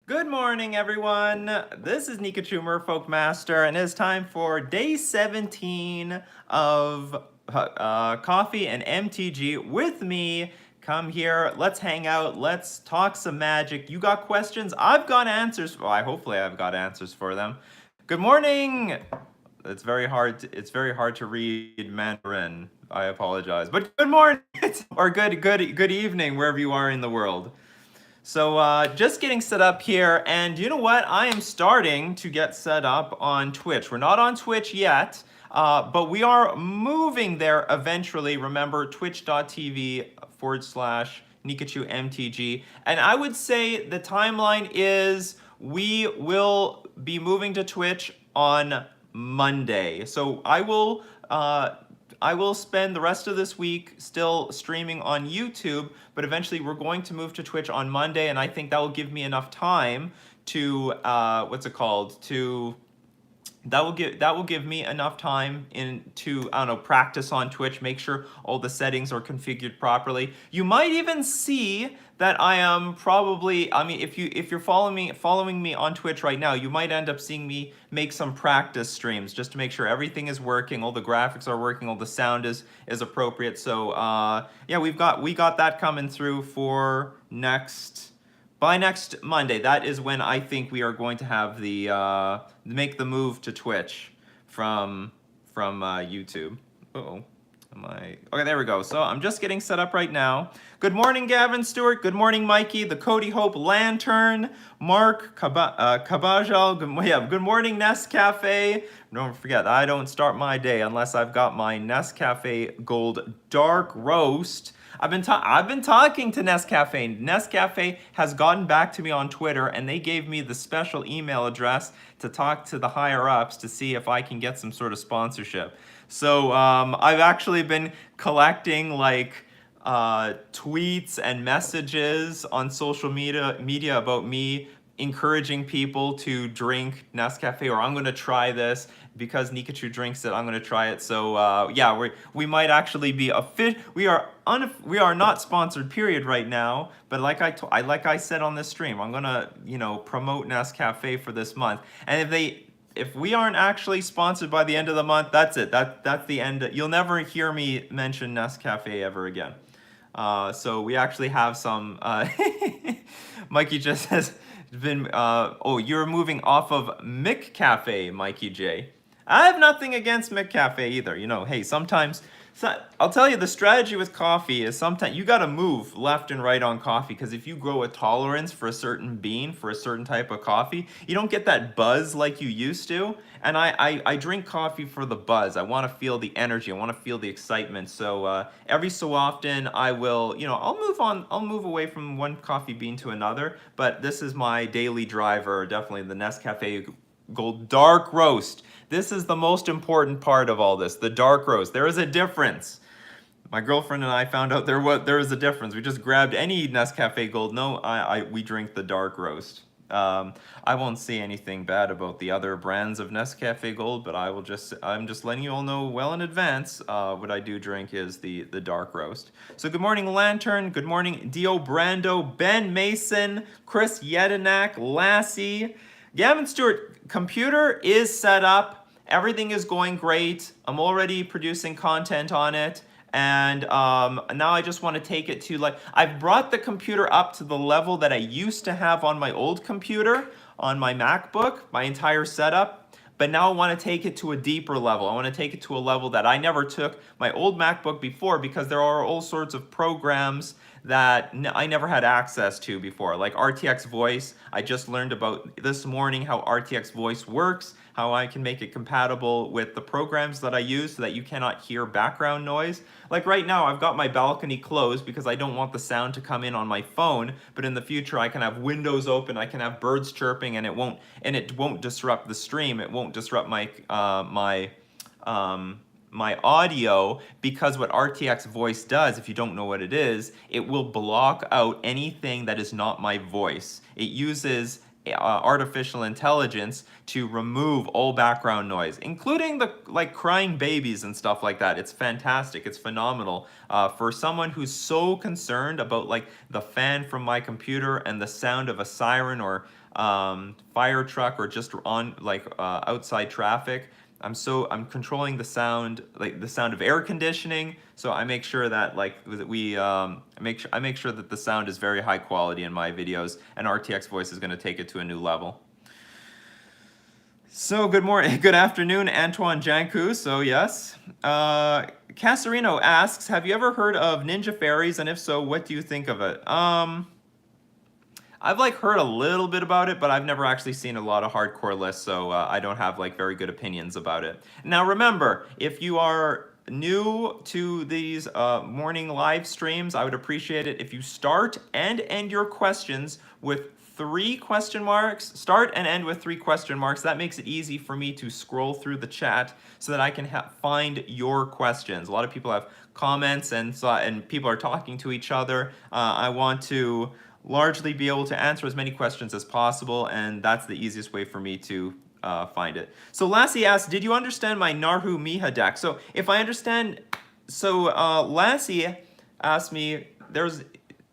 Good morning, everyone. This is Nikachu Merfolk Master, and it's time for day 17 of Coffee and MTG with me. Come here, let's hang out, let's talk some magic. You got questions? I've got answers. Well, hopefully I've got answers for them. Good morning. It's very hard to read Mandarin. I apologize, but good morning or good evening wherever you are in the world. So just getting set up here, and you know what? I am starting to get set up on Twitch. We're not on Twitch yet, but we are moving there eventually. Remember, twitch.tv/Nikachu MTG. And I would say the timeline is we will be moving to Twitch on Monday. So I will spend the rest of this week still streaming on YouTube, but eventually we're going to move to Twitch on Monday, and I think that will give me enough time to what's it called? That will give me enough time to I don't know, practice on Twitch, make sure all the settings are configured properly. You might even see that I am probably, I mean, if you're following me on Twitch right now, you might end up seeing me make some practice streams just to make sure everything is working, all the graphics are working, all the sound is appropriate. So yeah, we got that coming through for by next Monday. That is when I think we are going to have the make the move to Twitch from YouTube. Uh-oh. Okay, there we go. So I'm just getting set up right now. Good morning, Gavin Stewart. Good morning, Mikey. The Cody Hope Lantern. Mark Cabajal. Good morning, Nescafe. Don't forget, I don't start my day unless I've got my Nescafe Gold Dark Roast. I've been talking to Nescafe. Nescafe has gotten back to me on Twitter, and they gave me the special email address to talk to the higher ups to see if I can get some sort of sponsorship. So I've actually been collecting tweets and messages on social media about me encouraging people to drink Nescafe, or I'm going to try this because Nikachu drinks it. I'm going to try it. So yeah, we might actually be we are not sponsored period right now, but like I said on this stream, I'm going to promote Nescafe for this month. And if we aren't actually sponsored by the end of the month, that's it. That's the end. You'll never hear me mention Nescafe ever again. So we actually have some. Mikey just has been. Oh, you're moving off of Mick Cafe, Mikey J. I have nothing against Mick Cafe either. Hey, sometimes. I'll tell you, the strategy with coffee is sometimes you got to move left and right on coffee, because if you grow a tolerance for a certain bean, for a certain type of coffee, you don't get that buzz like you used to. And I drink coffee for the buzz. I want to feel the energy. I want to feel the excitement. So every so often I will, I'll move away from one coffee bean to another. But this is my daily driver, definitely the Nescafe Gold Dark Roast. This is the most important part of all this, the dark roast. There is a difference. My girlfriend and I found out there is a difference. We just grabbed any Nescafe Gold. No, we drink the dark roast. I won't say anything bad about the other brands of Nescafe Gold, but I'm just letting you all know well in advance. What I do drink is the dark roast. So good morning, Lantern. Good morning, Dio Brando, Ben Mason, Chris Yedinak, Lassie. Gavin Stewart, computer is set up. Everything is going great. I'm already producing content on it. And now I just want to take it to I've brought the computer up to the level that I used to have on my old computer, on my MacBook, my entire setup. But now I want to take it to a deeper level. I want to take it to a level that I never took my old MacBook before, because there are all sorts of programs that I never had access to before, like RTX Voice. I just learned about this morning how RTX Voice works, how I can make it compatible with the programs that I use so that you cannot hear background noise. Like right now, I've got my balcony closed because I don't want the sound to come in on my phone, but in the future I can have windows open, I can have birds chirping, and it won't disrupt the stream. It won't disrupt my audio, because what RTX Voice does, if you don't know what it is, it will block out anything that is not my voice. It uses artificial intelligence to remove all background noise, including the crying babies and stuff like that. It's fantastic. It's phenomenal for someone who's so concerned about the fan from my computer and the sound of a siren, or fire truck or just on like outside traffic. I'm controlling the sound, like the sound of air conditioning. So I make sure that like I make sure that the sound is very high quality in my videos, and RTX Voice is going to take it to a new level. So good morning, good afternoon, Antoine Janku. So yes, Casarino asks, have you ever heard of Ninja Fairies, and if so, what do you think of it? I've like heard a little bit about it, but I've never actually seen a lot of hardcore lists, so I don't have like very good opinions about it. Now remember, if you are new to these morning live streams, I would appreciate it if you start and end your questions with 3 question marks. Start and end with 3 question marks. That makes it easy for me to scroll through the chat so that I can find your questions. A lot of people have comments and people are talking to each other. I want to largely be able to answer as many questions as possible, and that's the easiest way for me to find it. So Lassie asked, did you understand my Narhu Miha deck? So if I understand, so Lassie asked me, there's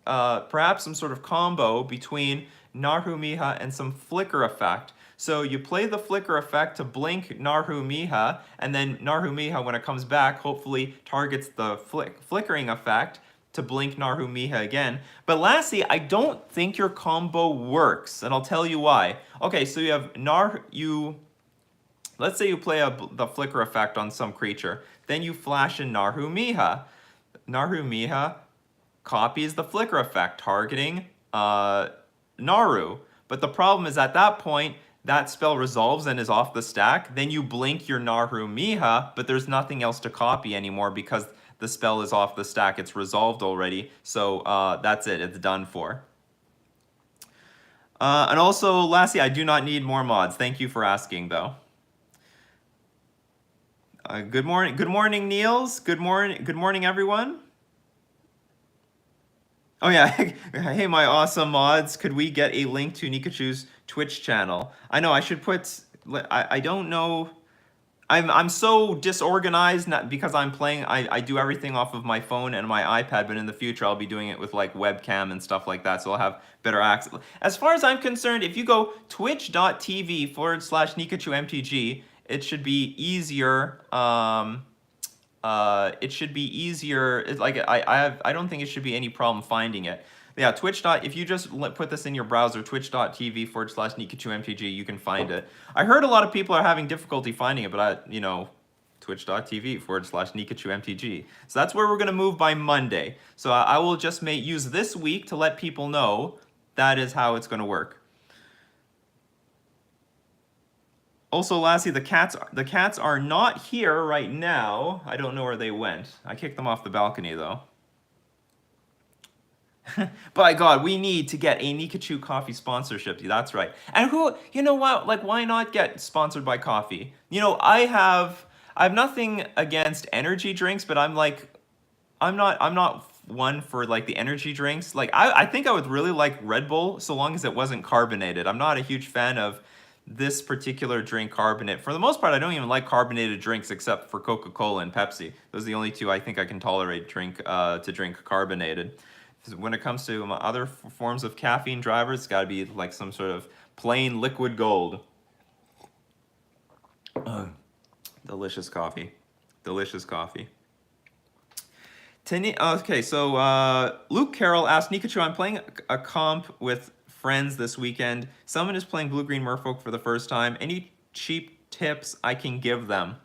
perhaps some sort of combo between Narhu Miha and some flicker effect. So you play the flicker effect to blink Narhu Miha, and then Narhu Miha, when it comes back, hopefully targets the flickering effect to blink Narhu Miha again. But lastly, I don't think your combo works, and I'll tell you why. Okay, so you have let's say you play the flicker effect on some creature, then you flash in Narhu Miha. Narhu Miha copies the flicker effect, targeting Naru. But the problem is at that point, that spell resolves and is off the stack. Then you blink your Narhu Miha, but there's nothing else to copy anymore because the spell is off the stack. It's resolved already. So that's it. It's done for. And also, lastly, I do not need more mods. Thank you for asking, though. Good morning, Niels. Good morning, everyone. Oh yeah, hey my awesome mods, could we get a link to Nikachu's Twitch channel? I know I should put, I don't know, I'm so disorganized because I'm playing, I do everything off of my phone and my iPad, but in the future I'll be doing it with like webcam and stuff like that, so I'll have better access. As far as I'm concerned, if you go twitch.tv/NikachuMTG, it should be easier, it's like I don't think it should be any problem finding it. Yeah, if you just put this in your browser, twitch.tv/NikachuMTG, you can find it. I heard a lot of people are having difficulty finding it, but twitch.tv/NikachuMTG. So that's where we're going to move by Monday. So I will just use this week to let people know that is how it's going to work. Also, lastly, the cats are not here right now. I don't know where they went. I kicked them off the balcony, though. By God, we need to get a Nikachu coffee sponsorship. That's right. And you know what? Like, why not get sponsored by coffee? I have nothing against energy drinks, but I'm not one for like the energy drinks. Like, I think I would really like Red Bull so long as it wasn't carbonated. I'm not a huge fan of this particular drink carbonate. For the most part, I don't even like carbonated drinks except for Coca-Cola and Pepsi. Those are the only two I think I can tolerate to drink carbonated. When it comes to other forms of caffeine drivers, it's got to be like some sort of plain liquid gold. Delicious coffee. Delicious coffee. Okay, so Luke Carroll asked, Nikachu, I'm playing a comp with friends this weekend. Someone is playing Blue-Green Merfolk for the first time. Any cheap tips I can give them?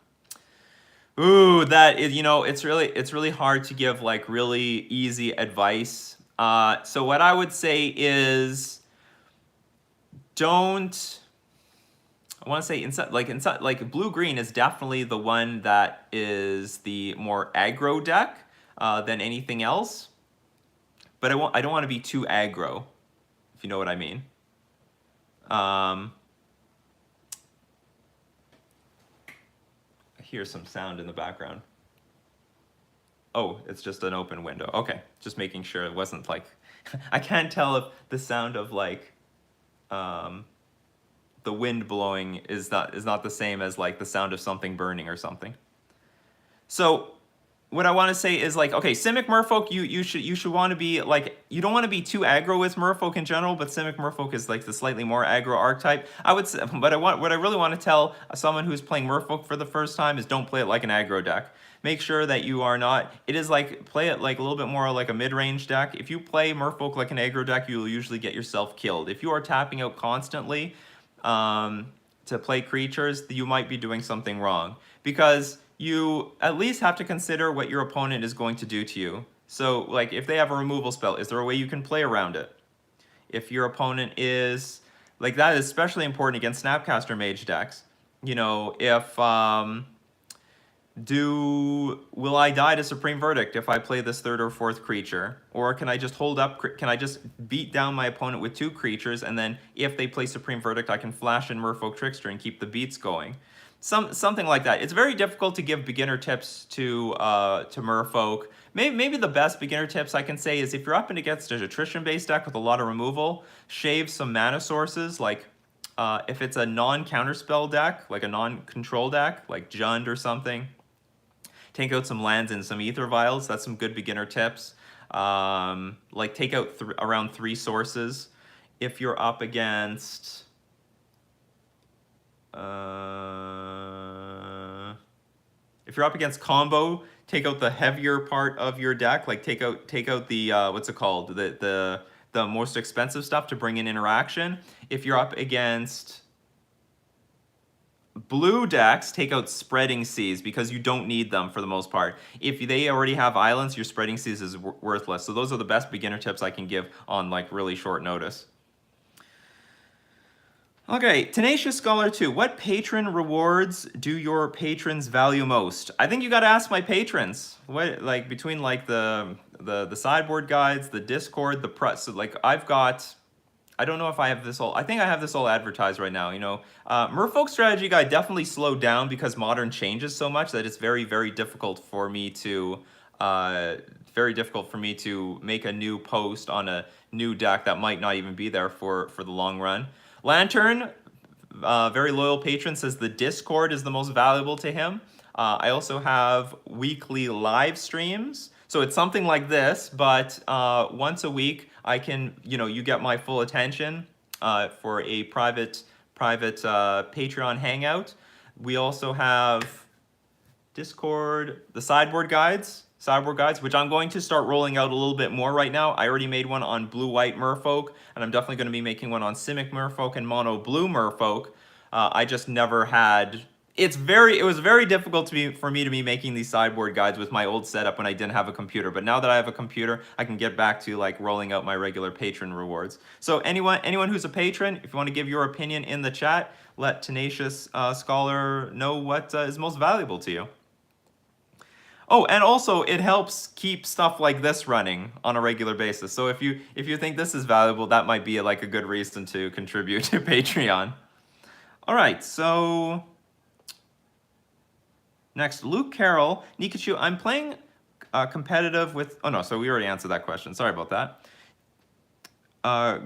Ooh, that is, it's really hard to give like really easy advice. So what I would say is, I want to say inside like blue-green is definitely the one that is the more aggro deck than anything else. But I don't want to be too aggro, if you know what I mean. I hear some sound in the background. Oh, it's just an open window. Okay, just making sure it wasn't like, I can't tell if the sound of like the wind blowing is not the same as like the sound of something burning or something. So what I want to say is like, okay, Simic Merfolk, you should want to be like, you don't want to be too aggro with Merfolk in general, but Simic Merfolk is like the slightly more aggro archetype. I would say, but what I really want to tell someone who's playing Merfolk for the first time is don't play it like an aggro deck. Make sure that you are not. It is like play it like a little bit more like a mid-range deck. If you play Merfolk like an aggro deck, you will usually get yourself killed. If you are tapping out constantly, to play creatures, you might be doing something wrong because you at least have to consider what your opponent is going to do to you. So, like, if they have a removal spell, is there a way you can play around it? If your opponent is, like, that is especially important against Snapcaster Mage decks. You know, if, will I die to Supreme Verdict if I play this third or fourth creature? Or can I just hold up, can I just beat down my opponent with two creatures, and then if they play Supreme Verdict, I can flash in Merfolk Trickster and keep the beats going? Something like that. It's very difficult to give beginner tips to Merfolk. Maybe the best beginner tips I can say is if you're up against a attrition-based deck with a lot of removal, shave some mana sources, like if it's a non-counterspell deck, like a non-control deck, like Jund or something, take out some lands and some ether vials. That's some good beginner tips. Like take out around 3 sources. If you're up against combo, take out the heavier part of your deck. Like take out the what's it called, the most expensive stuff to bring in interaction. If you're up against blue decks, take out Spreading Seas because you don't need them for the most part. If they already have islands, your Spreading Seas is worthless. So those are the best beginner tips I can give on like really short notice. Okay, Tenacious Scholar 2. What patron rewards do your patrons value most? I think you got to ask my patrons. What, like, between like the sideboard guides, the Discord, the press. So like I've got, I don't know if I have this all. I think I have this all advertised right now. You know, Merfolk Strategy Guide definitely slowed down because Modern changes so much that it's very, very difficult for me to make a new post on a new deck that might not even be there for the long run. Lantern, very loyal patron, says the Discord is the most valuable to him. I also have weekly live streams. So it's something like this, but once a week I can, you get my full attention for a private Patreon hangout. We also have Discord, the sideboard guides, which I'm going to start rolling out a little bit more right now. I already made one on blue-white Merfolk, and I'm definitely going to be making one on Simic Merfolk and mono-blue Merfolk. I just never had. It was very difficult for me to be making these sideboard guides with my old setup when I didn't have a computer. But now that I have a computer, I can get back to like rolling out my regular patron rewards. So anyone who's a patron, if you want to give your opinion in the chat, let Tenacious Scholar know what is most valuable to you. Oh, and also it helps keep stuff like this running on a regular basis. So if you think this is valuable, that might be like a good reason to contribute to Patreon. All right, so next, Luke Carroll, Nikachu, I'm playing competitive with. Oh no, so we already answered that question. Sorry about that.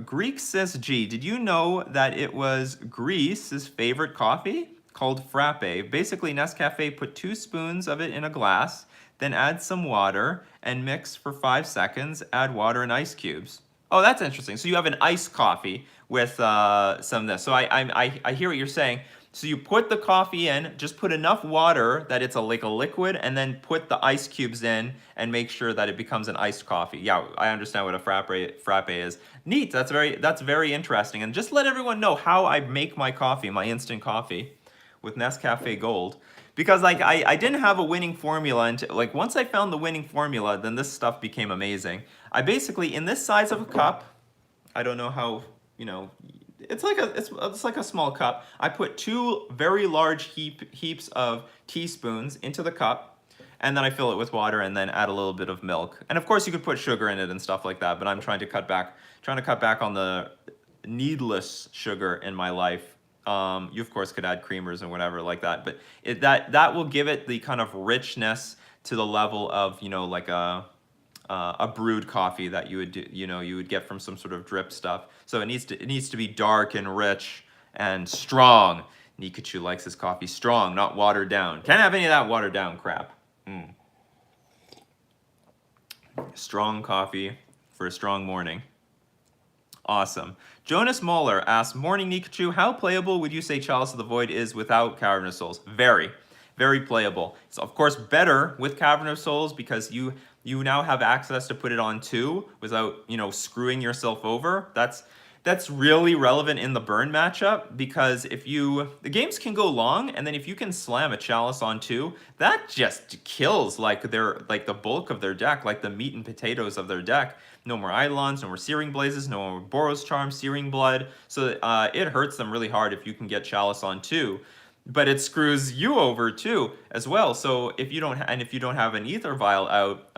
Greek says, G, did you know that it was Greece's favorite coffee? Called frappe. Basically, Nescafe put 2 spoons of it in a glass, then add some water and mix for 5 seconds. Add water and ice cubes. Oh, that's interesting. So you have an iced coffee with some of this. So I hear what you're saying. So you put the coffee in, just put enough water that it's like a liquid, and then put the ice cubes in and make sure that it becomes an iced coffee. Yeah, I understand what a frappe is. Neat. That's very interesting. And just let everyone know how I make my coffee, my instant coffee, with Nescafe Gold, because like I didn't have a winning formula until like once I found the winning formula, then this stuff became amazing. I basically, in this size of a cup, I don't know how, it's like a small cup. I put 2 very large heaps of teaspoons into the cup, and then I fill it with water and then add a little bit of milk. And of course you could put sugar in it and stuff like that, but I'm trying to cut back on the needless sugar in my life. You of course could add creamers and whatever like that, but that will give it the kind of richness to the level of like a brewed coffee that you would get from some sort of drip stuff. So it needs to be dark and rich and strong. Nikachu likes his coffee strong, not watered down. Can't have any of that watered down crap. Strong coffee for a strong morning. Awesome. Jonas Moeller asks, Morning Nikachu, how playable would you say Chalice of the Void is without Cavern of Souls? Very, very playable. It's of course better with Cavern of Souls because you now have access to put it on 2 without, screwing yourself over. That's really relevant in the burn matchup because the games can go long, and then if you can slam a Chalice on 2, that just kills the bulk of their deck, like the meat and potatoes of their deck. No more Eidolons, no more Searing Blazes, no more Boros Charm, Searing Blood. So it hurts them really hard if you can get Chalice on 2. But it screws you over too, as well. So if you don't have an Ether Vial out,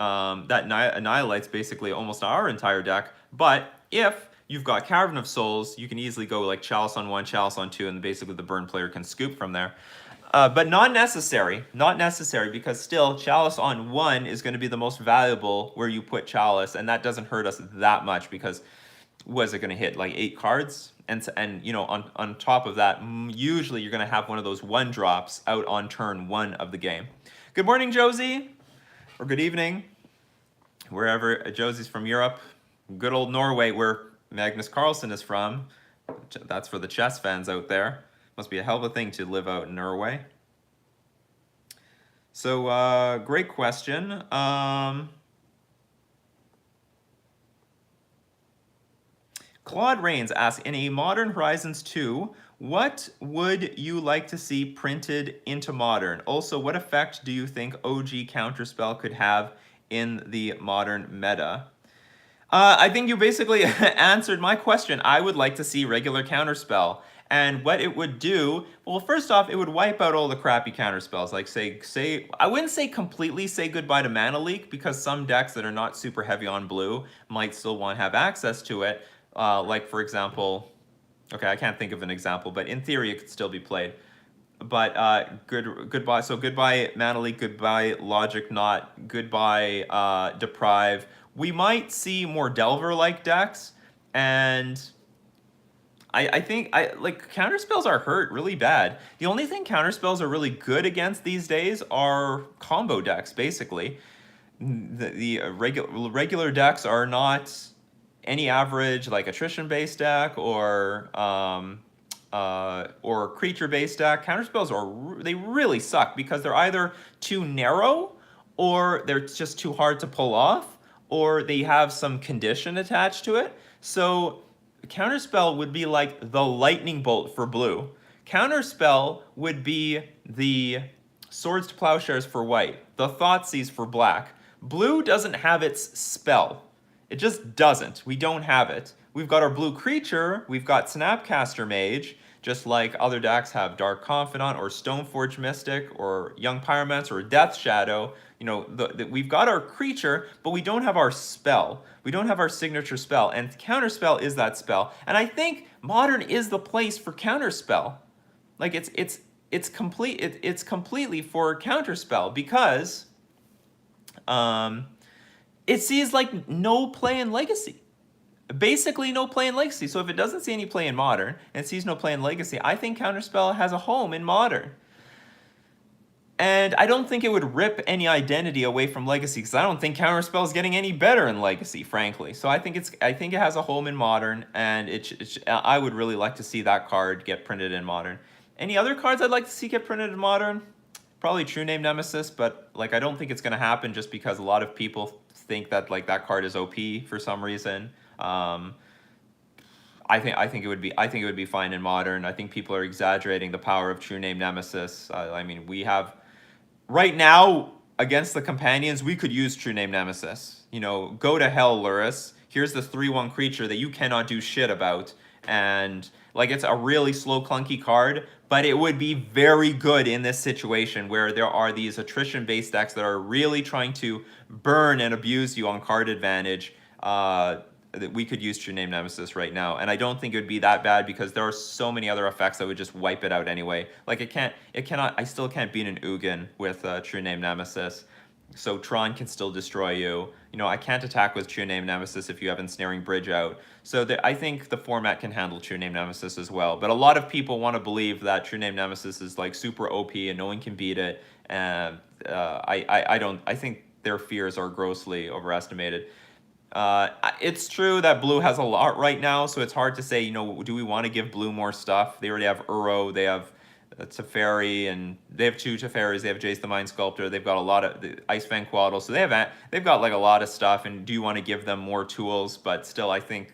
that annihilates basically almost our entire deck. But if you've got Cavern of Souls, you can easily go like Chalice on 1, Chalice on 2, and basically the burn player can scoop from there. But not necessary, because still Chalice on 1 is going to be the most valuable where you put Chalice, and that doesn't hurt us that much because was it going to hit like 8 cards? And on top of that, usually you're going to have one of those 1-drops out on turn 1 of the game. Good morning, Josie, or good evening, wherever. Josie's from Europe, good old Norway, where Magnus Carlsen is from. That's for the chess fans out there. Must be a hell of a thing to live out in Norway. So, great question. Claude Rains asks, in a Modern Horizons 2, what would you like to see printed into Modern? Also, what effect do you think OG Counterspell could have in the Modern meta? I think you basically answered my question. I would like to see regular Counterspell. And what it would do, well, first off, it would wipe out all the crappy counterspells. Like I wouldn't say completely say goodbye to Mana Leak, because some decks that are not super heavy on blue might still want to have access to it. Like, for example, okay, I can't think of an example, but in theory it could still be played. But goodbye. So goodbye Mana Leak, goodbye Logic Knot, goodbye Deprive. We might see more Delver-like decks, and I think counterspells are hurt really bad. The only thing counterspells are really good against these days are combo decks, basically. The regular decks are not any average like attrition-based deck or creature-based deck. Counterspells they really suck because they're either too narrow, or they're just too hard to pull off, or they have some condition attached to it. So Counterspell would be like the lightning bolt for blue. Counterspell would be the Swords to Plowshares for white, the Thoughtseize for black. Blue doesn't have its spell. It just doesn't. We don't have it. We've got our blue creature, we've got Snapcaster Mage, just like other decks have Dark Confidant or Stoneforge Mystic or Young Pyromancer or Death Shadow. We've got our creature, but we don't have our spell. We don't have our signature spell, and Counterspell is that spell. And I think Modern is the place for Counterspell. Like it's completely for Counterspell because it sees like no play in Legacy. Basically no play in Legacy. So if it doesn't see any play in Modern and it sees no play in Legacy, I think Counterspell has a home in Modern. And I don't think it would rip any identity away from Legacy, because I don't think Counterspell is getting any better in Legacy, frankly. So I think it has a home in Modern, and I would really like to see that card get printed in Modern. Any other cards I'd like to see get printed in Modern? Probably True Name Nemesis, but I don't think it's going to happen just because a lot of people think that that card is OP for some reason. I think it would be fine in Modern. I think people are exaggerating the power of True Name Nemesis. I mean, we have right now against the companions, we could use True Name Nemesis. Go to hell, Luris. Here's the 3/1 creature that you cannot do shit about, and it's a really slow, clunky card, but it would be very good in this situation where there are these attrition-based decks that are really trying to burn and abuse you on card advantage. That we could use True Name Nemesis right now, and I don't think it would be that bad because there are so many other effects that would just wipe it out anyway. I still can't beat an Ugin with True Name Nemesis, so Tron can still destroy you. I can't attack with True Name Nemesis if you have Ensnaring Bridge out. So I think the format can handle True Name Nemesis as well. But a lot of people want to believe that True Name Nemesis is super OP and no one can beat it. And I don't. I think their fears are grossly overestimated. It's true that blue has a lot right now, so it's hard to say, you know, do we want to give blue more stuff? They already have Uro, they have Teferi, and they have two Teferis, they have Jace the Mind Sculptor, they've got a lot of the Ice Fang Quaddle, so they've got like a lot of stuff, and do you want to give them more tools? But still, I think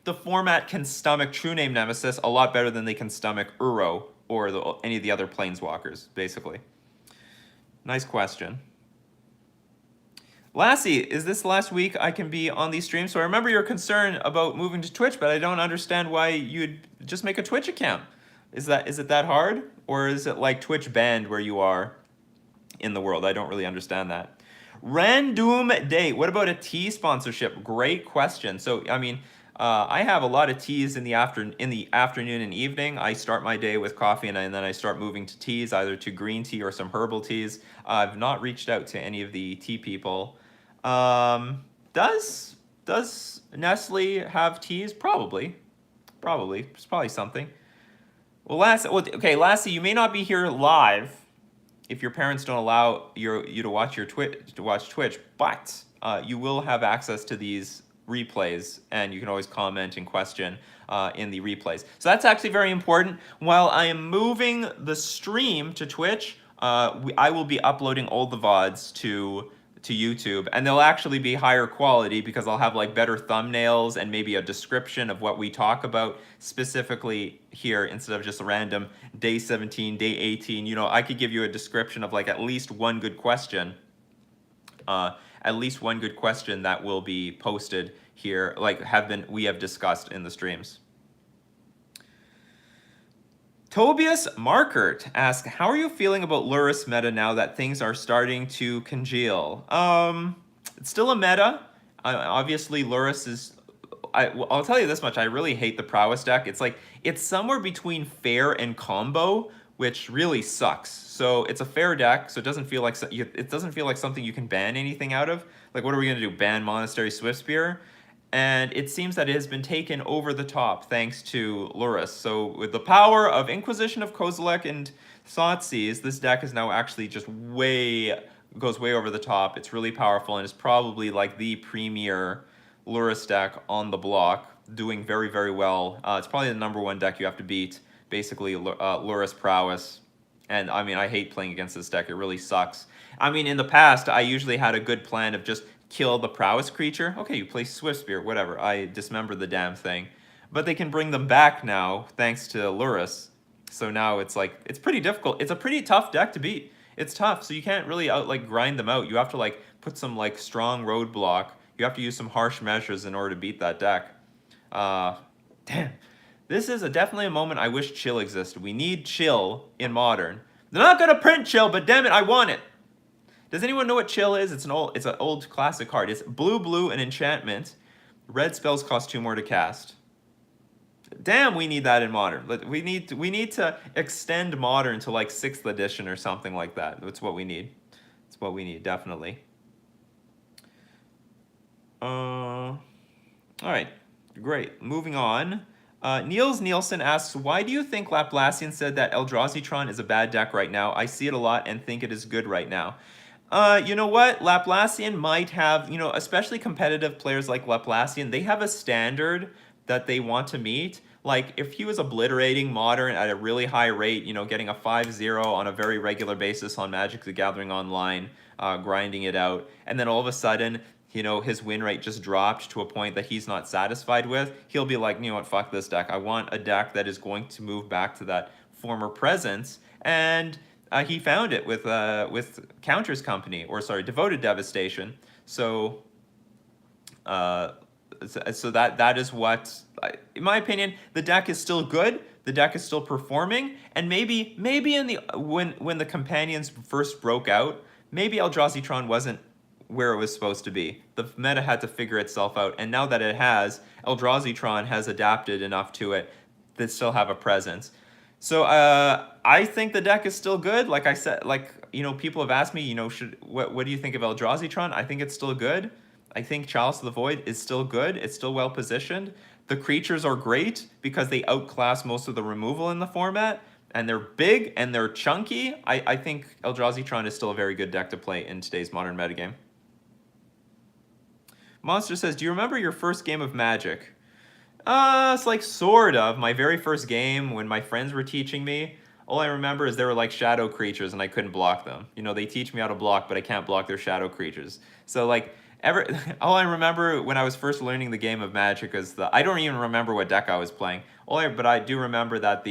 the format can stomach True Name Nemesis a lot better than they can stomach Uro or any of the other Planeswalkers, basically. Nice question. Lassie, is this the last week I can be on these streams? So I remember your concern about moving to Twitch, but I don't understand why you'd just make a Twitch account. Is it that hard? Or is it like Twitch banned where you are in the world? I don't really understand that. Random date. What about a tea sponsorship? Great question. So, I mean, I have a lot of teas in the afternoon and evening. I start my day with coffee, and then I start moving to teas, either to green tea or some herbal teas. I've not reached out to any of the tea people. Does Nestle have teas? Probably. It's probably something. Well, Lassie, you may not be here live if your parents don't allow you to watch Twitch, but you will have access to these replays, and you can always comment and question in the replays. So that's actually very important. While I am moving the stream to Twitch, I will be uploading all the VODs to YouTube, and they'll actually be higher quality because I'll have like better thumbnails and maybe a description of what we talk about specifically here instead of just a random day 17, day 18. You know, I could give you a description of like at least one good question that will be posted here, like we have discussed in the streams. Tobias Markert asks, how are you feeling about Lurrus meta now that things are starting to congeal? It's still a meta. Obviously, Lurrus is... I'll tell you this much. I really hate the Prowess deck. It's somewhere between fair and combo, which really sucks. So it's a fair deck, so it doesn't feel like something you can ban anything out of. Like, what are we going to do? Ban Monastery Swiftspear? And it seems that it has been taken over the top thanks to Lurrus. So with the power of Inquisition of Kozilek and Thoughtseize, this deck is now actually just goes way over the top. It's really powerful and is probably like the premier Lurrus deck on the block, doing very, very well. It's probably the #1 deck you have to beat, basically Lurrus Prowess. And I mean, I hate playing against this deck. It really sucks. I mean, in the past, I usually had a good plan of just kill the Prowess creature. Okay, you play Swiftspear, whatever. I dismember the damn thing. But they can bring them back now, thanks to Lurrus. So now it's like, it's pretty difficult. It's a pretty tough deck to beat. It's tough, so you can't really grind them out. You have to put some strong roadblock. You have to use some harsh measures in order to beat that deck. Damn. This is definitely a moment I wish Chill existed. We need Chill in Modern. They're not gonna print Chill, but damn it, I want it. Does anyone know what Chill is? It's an old classic card. It's blue, an enchantment. Red spells cost 2 more to cast. Damn, we need that in Modern. We need to extend Modern to 6th edition or something like that. That's what we need. That's what we need, definitely. All right, great. Moving on. Niels Nielsen asks, why do you think Laplacian said that Eldrazi is a bad deck right now? I see it a lot and think it is good right now. You know what? Laplacian might have, especially competitive players like Laplacian, they have a standard that they want to meet. Like, if he was obliterating Modern at a really high rate, getting a 5-0 on a very regular basis on Magic the Gathering Online, grinding it out, and then all of a sudden, his win rate just dropped to a point that he's not satisfied with, he'll be like, you know what, fuck this deck. I want a deck that is going to move back to that former presence, and he found it with Counters Company, Devoted Devastation. So that is what, in my opinion, the deck is still good. The deck is still performing, and maybe when the companions first broke out, maybe Eldrazi wasn't where it was supposed to be. The meta had to figure itself out, and now that it has, Eldrazi has adapted enough to it that still have a presence. So I think the deck is still good. Like I said, people have asked me, what do you think of Eldrazi? I think it's still good. I think Chalice of the Void is still good. It's still well positioned. The creatures are great because they outclass most of the removal in the format. and they're big and they're chunky, I think Eldrazi is still a very good deck to play in today's modern metagame. Monster says, do you remember your first game of Magic? It's like sort of. My very first game when my friends were teaching me, all I remember is they were like shadow creatures and I couldn't block them. You know, they teach me how to block, but I can't block their shadow creatures. So like, all I remember when I was first learning the game of Magic is I don't even remember what deck I was playing. But I do remember that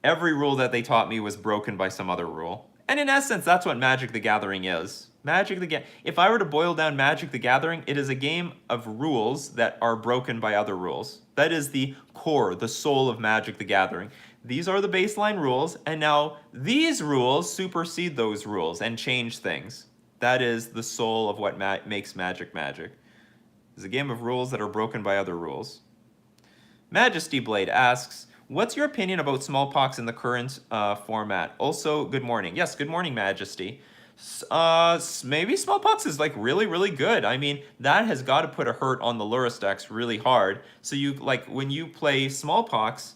every rule that they taught me was broken by some other rule. And in essence, that's what Magic the Gathering is. If I were to boil down Magic the Gathering, it is a game of rules that are broken by other rules. That is the core, the soul of Magic the Gathering. These are the baseline rules, and now these rules supersede those rules and change things. That is the soul of what makes Magic Magic. It's a game of rules that are broken by other rules. Majesty Blade asks, what's your opinion about smallpox in the current format? Also, good morning. Yes, good morning, Majesty. Maybe smallpox is like really, really good. I mean, that has got to put a hurt on the Lurrus decks really hard. So when you play smallpox,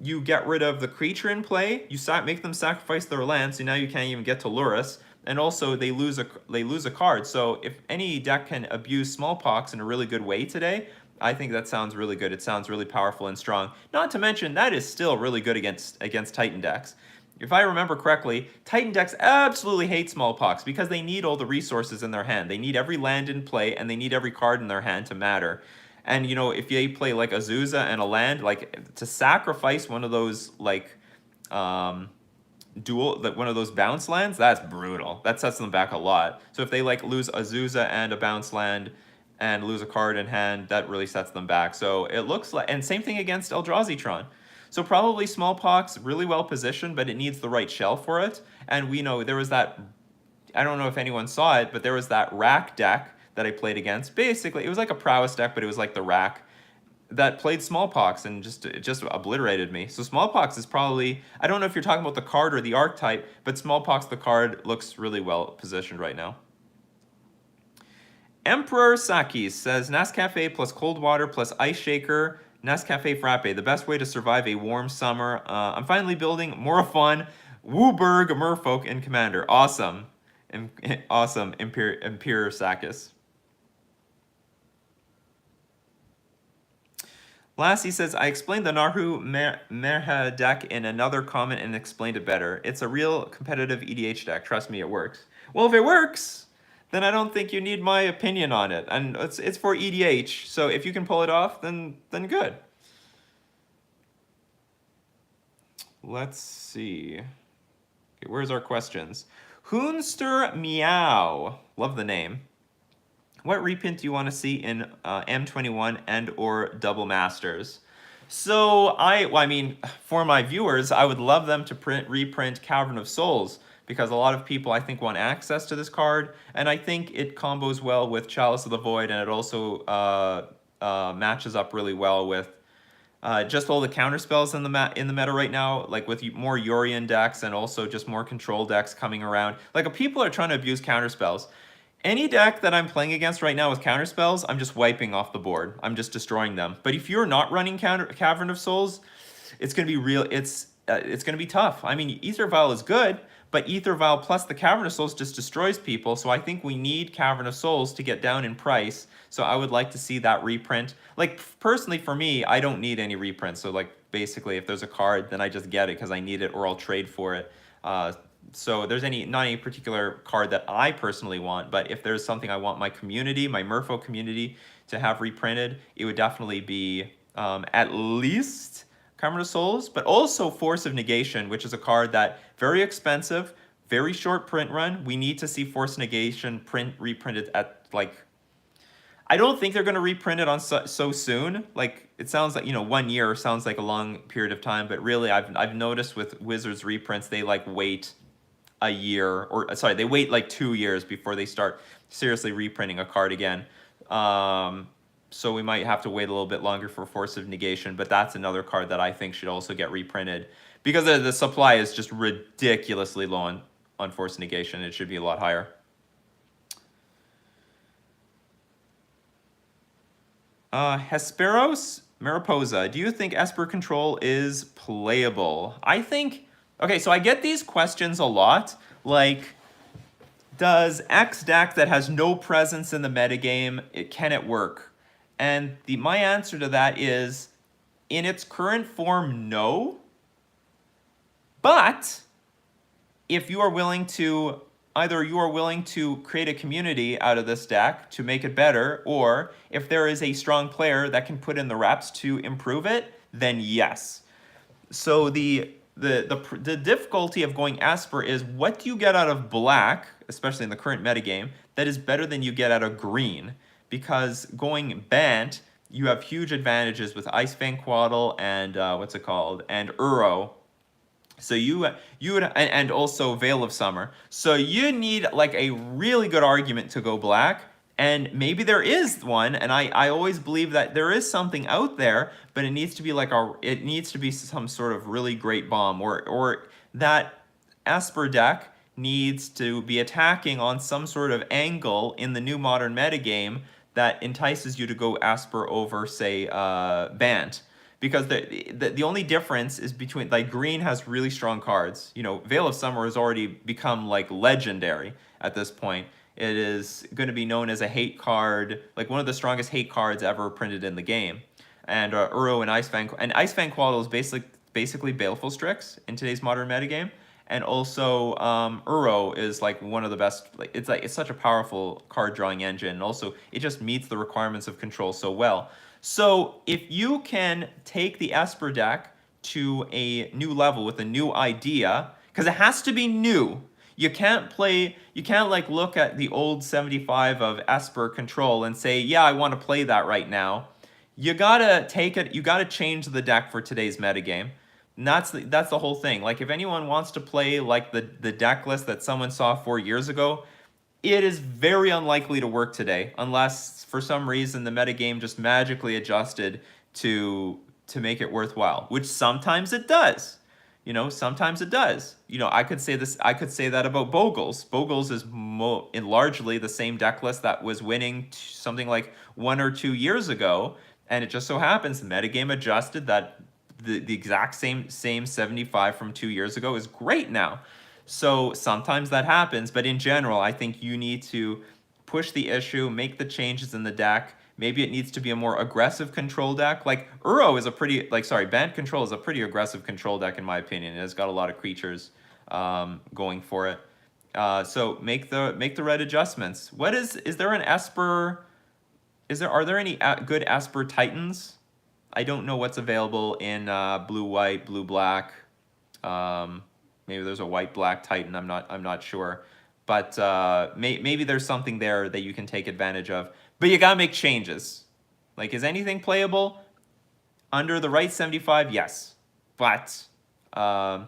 you get rid of the creature in play. You make them sacrifice their land, so now you can't even get to Lurrus. And also they lose a card. So if any deck can abuse smallpox in a really good way today, I think that sounds really good. It sounds really powerful and strong. Not to mention that is still really good against Titan decks. If I remember correctly, Titan decks absolutely hate smallpox because they need all the resources in their hand. They need every land in play and they need every card in their hand to matter. And you know, if they play like Azusa and a land, like to sacrifice one of those like one of those bounce lands, that's brutal. That sets them back a lot. So if they like lose Azusa and a bounce land and lose a card in hand, that really sets them back. So it looks like, and same thing against Eldrazi. So probably smallpox really well positioned, but it needs the right shell for it. And we know there was that, I don't know if anyone saw it, but there was that rack deck that I played against. Basically, it was like a prowess deck, but it was like the rack that played smallpox and it just obliterated me. So smallpox is probably, I don't know if you're talking about the card or the archetype, but smallpox, the card, looks really well positioned right now. Emperor Saki says, Nescafe plus cold water plus ice shaker, Nescafe Frappe, the best way to survive a warm summer. I'm finally building more fun. Wooburg Merfolk in Commander. Awesome. Awesome, Emperor Sakis. Lassie says, I explained the Naru Merha deck in another comment and explained it better. It's a real competitive EDH deck. Trust me, it works. Well, if it works, then I don't think you need my opinion on it. And it's for EDH, so if you can pull it off, then good. Let's see. Okay, where's our questions? Hoonster Meow. Love the name. What reprint do you want to see in M21 and or Double Masters? So I mean, for my viewers, I would love them to reprint Cavern of Souls, because a lot of people, I think, want access to this card, and I think it combos well with Chalice of the Void, and it also matches up really well with just all the counter spells in the meta right now, like with more Yorion decks and also just more control decks coming around. Like, if people are trying to abuse counter spells, any deck that I'm playing against right now with counter spells, I'm just wiping off the board. I'm just destroying them. But if you're not running Cavern of Souls, it's gonna be it's gonna be tough. I mean, Aether Vial is good, but Aether Vial plus the Cavern of Souls just destroys people. So I think we need Cavern of Souls to get down in price. So I would like to see that reprint. Like, personally, for me, I don't need any reprints. So like, basically, if there's a card, then I just get it because I need it, or I'll trade for it. So there's not any particular card that I personally want, but if there's something I want my community, my Merfolk community, to have reprinted, it would definitely be at least Cavern of Souls, but also Force of Negation, which is a card that very expensive, very short print run. We need to see Force of Negation reprinted at, like, I don't think they're going to reprint it on so soon. Like, it sounds like, 1 year sounds like a long period of time, but really I've noticed with Wizards reprints, they like wait a year, or sorry, they wait like 2 years before they start seriously reprinting a card again. So we might have to wait a little bit longer for Force of Negation, but that's another card that I think should also get reprinted, because the supply is just ridiculously low on Force of Negation. It should be a lot higher. Hesperos Mariposa, do you think Esper Control is playable? I think, okay, so I get these questions a lot, like, does X deck that has no presence in the metagame, can it work? And my answer to that is, in its current form, no. But if you are willing to, either you are willing to create a community out of this deck to make it better, or if there is a strong player that can put in the reps to improve it, then yes. So the difficulty of going Esper is, what do you get out of black, especially in the current metagame, that is better than you get out of green? Because going Bant, you have huge advantages with Ice Fang Quaddle and what's it called, and Uro. So you would, and also Veil of Summer. So you need like a really good argument to go black, and maybe there is one, and I always believe that there is something out there, but it needs to be like it needs to be some sort of really great bomb, or that Esper deck needs to be attacking on some sort of angle in the new modern metagame that entices you to go Esper over, say, Bant. Because the only difference is between, like, green has really strong cards. You know, Veil of Summer has already become like legendary at this point. It is going to be known as a hate card, like one of the strongest hate cards ever printed in the game. And Uro and Ice Fang Quaddle is basically Baleful Strix in today's modern metagame. And also Uro is like one of the best. It's such a powerful card drawing engine. And also it just meets the requirements of control so well. So if you can take the Esper deck to a new level with a new idea, because it has to be new. You can't like look at the old 75 of Esper Control and say, yeah, I want to play that right now. You gotta take it, you gotta change the deck for today's metagame. And that's the whole thing. Like, if anyone wants to play like the deck list that someone saw 4 years ago, it is very unlikely to work today, unless for some reason the metagame just magically adjusted to make it worthwhile, which sometimes it does. You know, sometimes it does. You know, I could say that about Bogles. Bogles is largely the same deck list that was winning something like 1 or 2 years ago, and it just so happens the metagame adjusted that the exact same 75 from 2 years ago is great now. So sometimes that happens, but in general, I think you need to push the issue, make the changes in the deck. Maybe it needs to be a more aggressive control deck. Like Uro is a pretty, Bant Control is a pretty aggressive control deck in my opinion. It has got a lot of creatures going for it. So make the right adjustments. Is there an Esper? Are there any good Esper Titans? I don't know what's available in blue white, blue black. Maybe there's a white-black Titan. I'm not sure, but maybe there's something there that you can take advantage of. But you gotta make changes. Like, is anything playable under the right 75? Yes, but so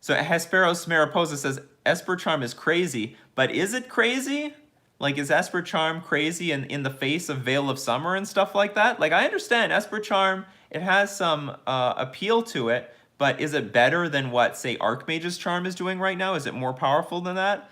Hesperos Mariposa says Esper Charm is crazy, but is it crazy? Like, is Esper Charm crazy in the face of Veil of Summer and stuff like that? Like, I understand Esper Charm, it has some appeal to it. But is it better than what, say, Archmage's Charm is doing right now? Is it more powerful than that?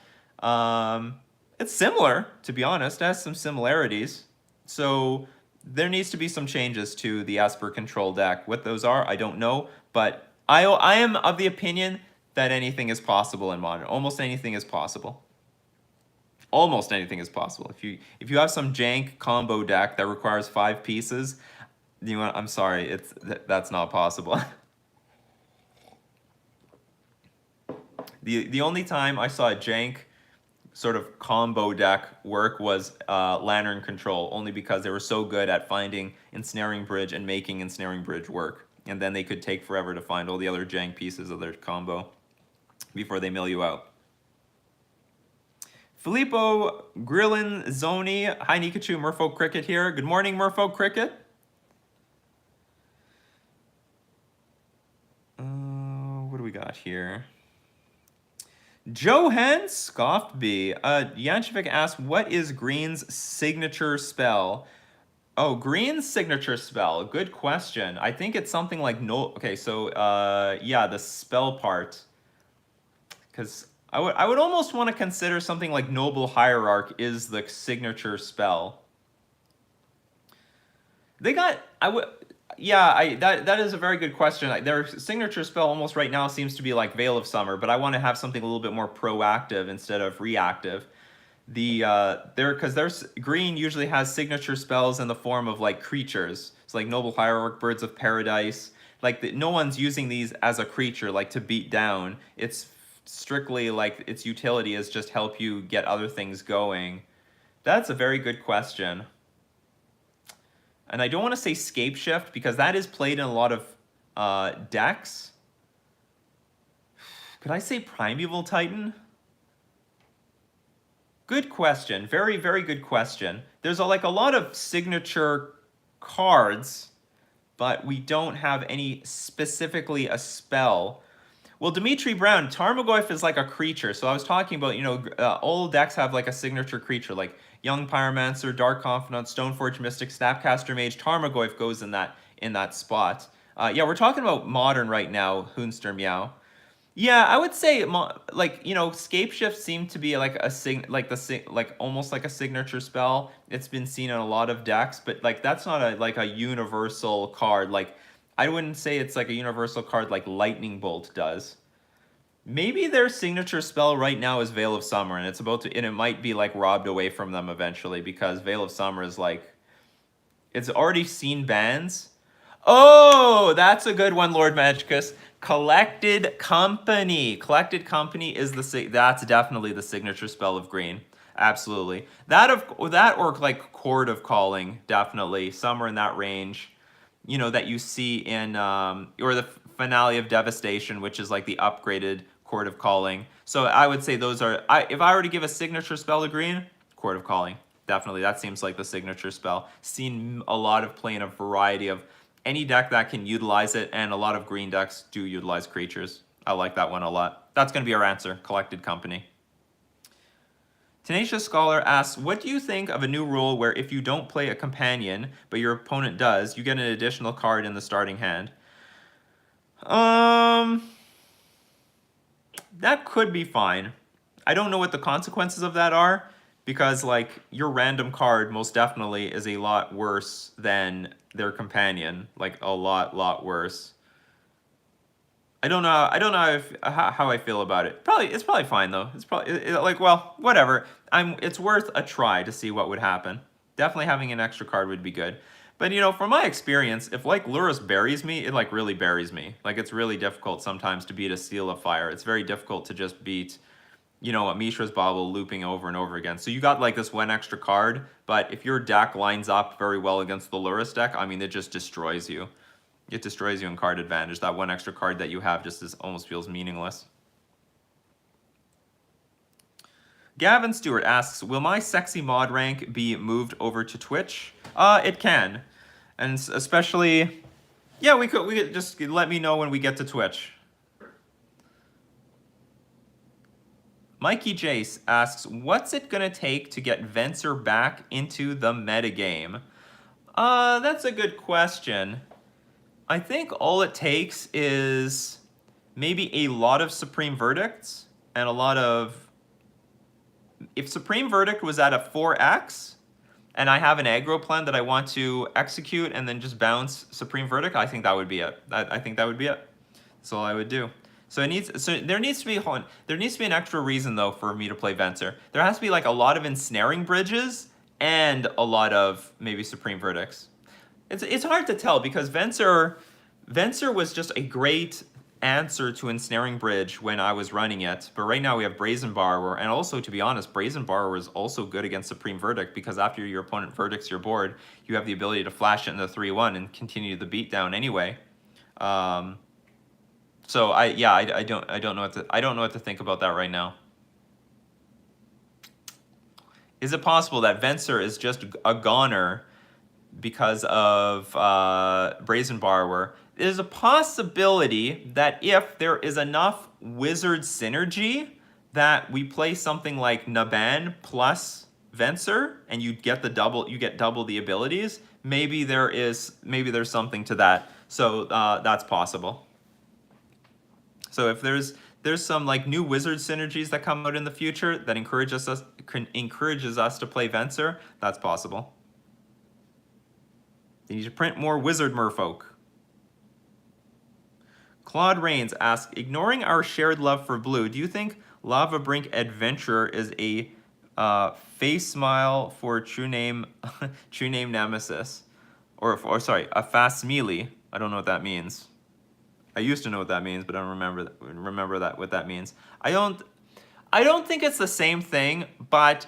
It's similar, to be honest. It has some similarities. So there needs to be some changes to the Esper Control deck. What those are, I don't know. But I am of the opinion that anything is possible in Modern. Almost anything is possible. Almost anything is possible. If you have some jank combo deck that requires 5 pieces, I'm sorry, that's not possible. The only time I saw a jank sort of combo deck work was Lantern Control, only because they were so good at finding Ensnaring Bridge and making Ensnaring Bridge work. And then they could take forever to find all the other jank pieces of their combo before they mill you out. Filippo Grillin Zoni, hi Nikachu, Merfolk Cricket here. Good morning, Merfolk Cricket. What do we got here? Johan Scoffby. Yanchevik asks, what is Green's signature spell? Oh, Green's signature spell. Good question. I think it's something like no. Okay, so yeah, the spell part. Because I would almost want to consider something like Noble Hierarch is the signature spell. They got I would yeah, I that is a very good question. Their signature spell almost right now seems to be like Veil of Summer, but I want to have something a little bit more proactive instead of reactive. There because there's green usually has signature spells in the form of like creatures. It's like Noble Hierarch, Birds of Paradise. No one's using these as a creature like to beat down. It's strictly like its utility is just help you get other things going. That's a very good question. And I don't want to say Scape Shift because that is played in a lot of decks. Could I say Primeval Titan? Good question. Very, very good question. There's like a lot of signature cards, but we don't have any specifically a spell. Well, Dimitri Brown, Tarmogoyf is like a creature. So I was talking about, all decks have like a signature creature, like Young Pyromancer, Dark Confidant, Stoneforge Mystic, Snapcaster Mage. Tarmogoyf goes in that spot. Yeah, we're talking about modern right now, Hoonster Meow. Yeah, I would say Scape Shift seemed to be like like almost like a signature spell. It's been seen in a lot of decks, but like that's not a universal card. Like I wouldn't say it's like a universal card like Lightning Bolt does. Maybe their signature spell right now is Veil of Summer, and it might be like robbed away from them eventually because Veil of Summer is like it's already seen bans. Oh, that's a good one, Lord Magicus. Collected Company. Collected Company is that's definitely the signature spell of green. Absolutely. That or like Chord of Calling, definitely. Somewhere in that range. That you see in or the Finale of Devastation, which is like the upgraded Chord of Calling. So I would say those are if I were to give a signature spell to green, Chord of Calling. Definitely. That seems like the signature spell. Seen a lot of play in a variety of any deck that can utilize it, and a lot of green decks do utilize creatures. I like that one a lot. That's going to be our answer, Collected Company. Tenacious Scholar asks, what do you think of a new rule where if you don't play a companion, but your opponent does, you get an additional card in the starting hand? That could be fine. I don't know what the consequences of that are, because like your random card most definitely is a lot worse than their companion, like a lot worse. I don't know how I feel about it. It's probably fine though. It's probably like, well, whatever. It's worth a try to see what would happen. Definitely having an extra card would be good. But from my experience, if like Lurrus buries me, it like really buries me. Like it's really difficult sometimes to beat a Seal of Fire. It's very difficult to just beat a Mishra's Bauble looping over and over again. So you got like this one extra card, but if your deck lines up very well against the Lurrus deck, I mean, it just destroys you. It destroys you in card advantage. That one extra card that you have almost feels meaningless. Gavin Stewart asks, will my sexy mod rank be moved over to Twitch? It can. And especially, yeah, we could just let me know when we get to Twitch. Mikey Jace asks, what's it gonna take to get Venser back into the metagame? That's a good question. I think all it takes is maybe a lot of Supreme Verdicts and a lot of... If Supreme Verdict was at a 4x and I have an aggro plan that I want to execute and then just bounce Supreme Verdict, I think that would be it. I think that would be it. That's all I would do. So there needs to be an extra reason though for me to play Venser. There has to be like a lot of ensnaring bridges and a lot of maybe Supreme Verdicts. It's hard to tell because Venser was just a great answer to Ensnaring Bridge when I was running it, but right now we have Brazen Borrower, and also, to be honest, Brazen Borrower is also good against Supreme Verdict because after your opponent verdicts your board, you have the ability to flash it in the 3-1 and continue the beatdown anyway. So I don't know what to think about that right now. Is it possible that Venser is just a goner because of Brazen Borrower? There's a possibility that if there is enough Wizard synergy that we play something like Naban plus Venser and you get double the abilities, maybe there's something to that. So that's possible. So if there's some like new Wizard synergies that come out in the future that encourages us to play Venser, that's possible. They need to print more Wizard Merfolk. Claude Rains asks, ignoring our shared love for blue, do you think Lava Brink Adventure is a face smile for true name true name Nemesis? Or sorry, a fast melee. I don't know what that means. I used to know what that means, but I don't remember that what that means. I don't think it's the same thing, but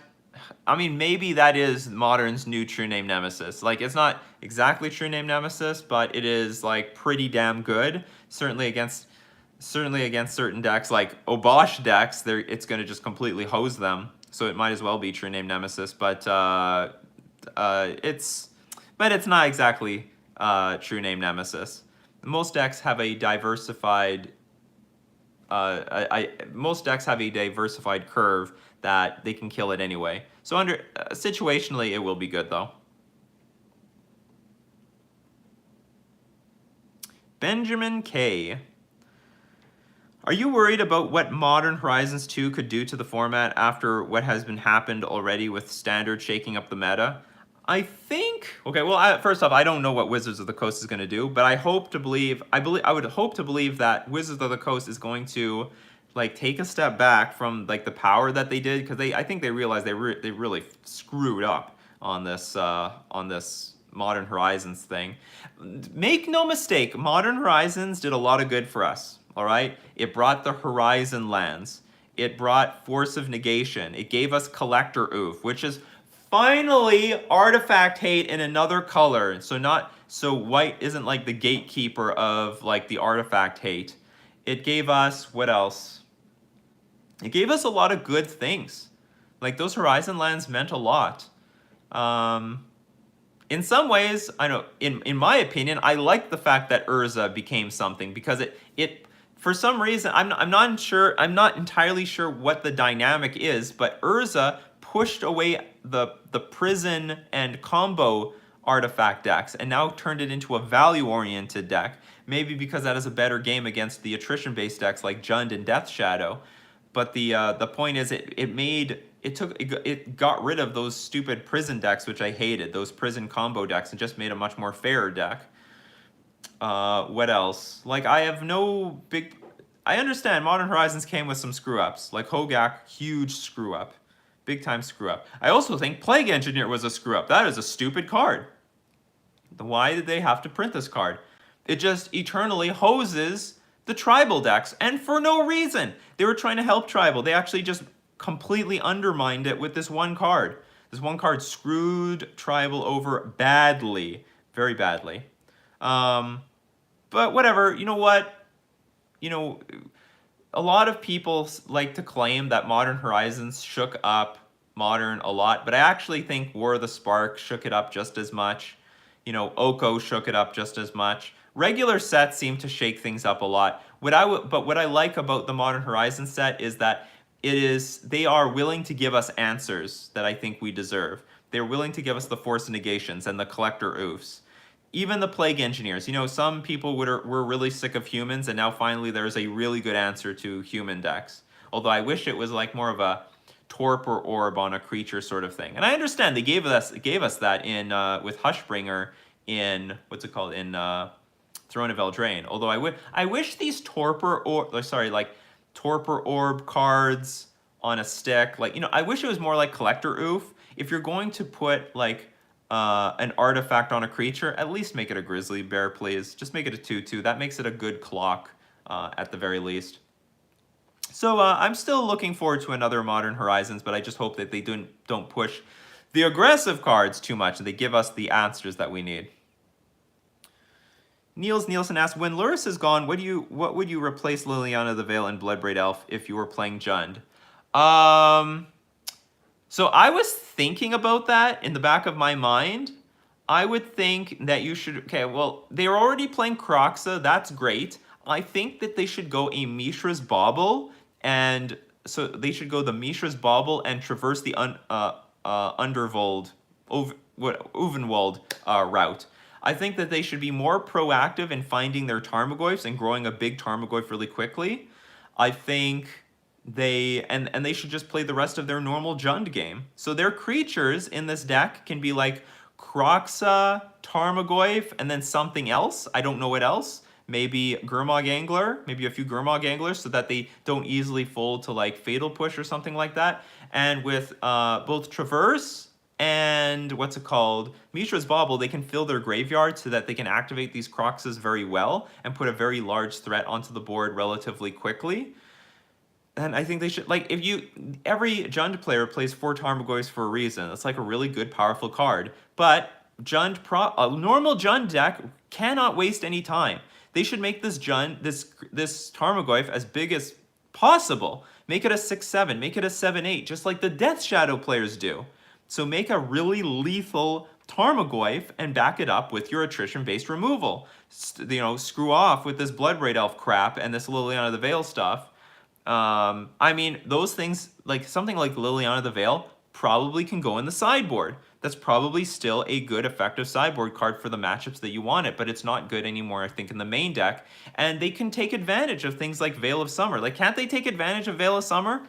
I mean maybe that is Modern's new true name Nemesis. Like it's not exactly true name Nemesis, but it is like pretty damn good. Certainly against certain decks like Obosh decks, it's going to just completely hose them. So it might as well be true name Nemesis, but it's not exactly true name Nemesis. Most decks have a diversified most decks have a diversified curve that they can kill it anyway. So situationally, it will be good though. Benjamin K. Are you worried about what Modern Horizons 2 could do to the format after what has been happened already with Standard shaking up the meta? I think, okay, well, first off, I don't know what Wizards of the Coast is going to do, but I would hope to believe that Wizards of the Coast is going to, like, take a step back from, like, the power that they did, because I think they realized they really screwed up on this Modern Horizons thing. Make no mistake, Modern Horizons did a lot of good for us, all right? It brought the Horizon lands. It brought Force of Negation. It gave us Collector Oof, which is finally artifact hate in another color. So white isn't like the gatekeeper of like the artifact hate. It gave us, what else? It gave us a lot of good things. Like those Horizon lands meant a lot. In some ways, I know, in my opinion, I like the fact that Urza became something because it for some reason, I'm not entirely sure what the dynamic is, but Urza pushed away the prison and combo artifact decks and now turned it into a value-oriented deck. Maybe because that is a better game against the attrition-based decks like Jund and Death Shadow. But the point is, it got rid of those stupid prison decks, which I hated, those prison combo decks, and just made a much more fairer deck. What else? Like, I understand Modern Horizons came with some screw-ups. Like Hogak, huge screw-up. Big time screw-up. I also think Plague Engineer was a screw-up. That is a stupid card. Why did they have to print this card? It just eternally hoses the tribal decks, and for no reason. They were trying to help tribal. They actually just completely undermined it with this one card. This one card screwed tribal over badly. Very badly. But whatever, you know what? You know, a lot of people like to claim that Modern Horizons shook up Modern a lot, but I actually think War of the Spark shook it up just as much. You know, Oko shook it up just as much. Regular sets seem to shake things up a lot. But what I like about the Modern Horizons set is that they are willing to give us answers that I think we deserve. They're willing to give us the Force Negations and the Collector Oofs. Even the Plague Engineers. You know, some people were really sick of humans, and now finally there's a really good answer to human decks. Although I wish it was like more of a torpor orb on a creature sort of thing. And I understand they gave us that in with Hushbringer in what's it called in Throne of Eldraine. Although I wish these torpor orb cards on a stick, like, you know, I wish it was more like Collector Oof. If you're going to put like an artifact on a creature, at least make it a grizzly bear, please. Just make it a 2/2. That makes it a good clock at the very least. So I'm still looking forward to another Modern Horizons, but I just hope that they don't push the aggressive cards too much and they give us the answers that we need. Niels Nielsen asks, when Luris is gone, what would you replace Liliana the Veil and Bloodbraid Elf if you were playing Jund? So I was thinking about that in the back of my mind. I would think that you should, okay, well, they're already playing Kroxa, that's great. I think that they should go a Mishra's Bauble, and so they should go the Mishra's Bauble and traverse the Undervold, Uvenwald route. I think that they should be more proactive in finding their Tarmogoyfs and growing a big Tarmogoyf really quickly. I think they should just play the rest of their normal Jund game. So their creatures in this deck can be like Kroxa, Tarmogoyf, and then something else. I don't know what else. Maybe Gurmag Angler, maybe a few Gurmag Anglers so that they don't easily fold to like Fatal Push or something like that. And with both Traverse and what's it called, Mishra's Bauble, they can fill their graveyard so that they can activate these Kroxas very well and put a very large threat onto the board relatively quickly. And I think they should, like, every Jund player plays 4 Tarmogoyfs for a reason. It's like a really good, powerful card. But a normal Jund deck cannot waste any time. They should make this this Tarmogoyf as big as possible. Make it a 6/7, make it a 7/8, just like the Death Shadow players do. So make a really lethal Tarmogoyf and back it up with your attrition-based removal. Screw off with this Bloodbraid Elf crap and this Liliana the Veil stuff. I mean, those things, like something like Liliana the Veil, probably can go in the sideboard. That's probably still a good, effective sideboard card for the matchups that you want it, but it's not good anymore, I think, in the main deck. And they can take advantage of things like Veil of Summer. Like, can't they take advantage of Veil of Summer?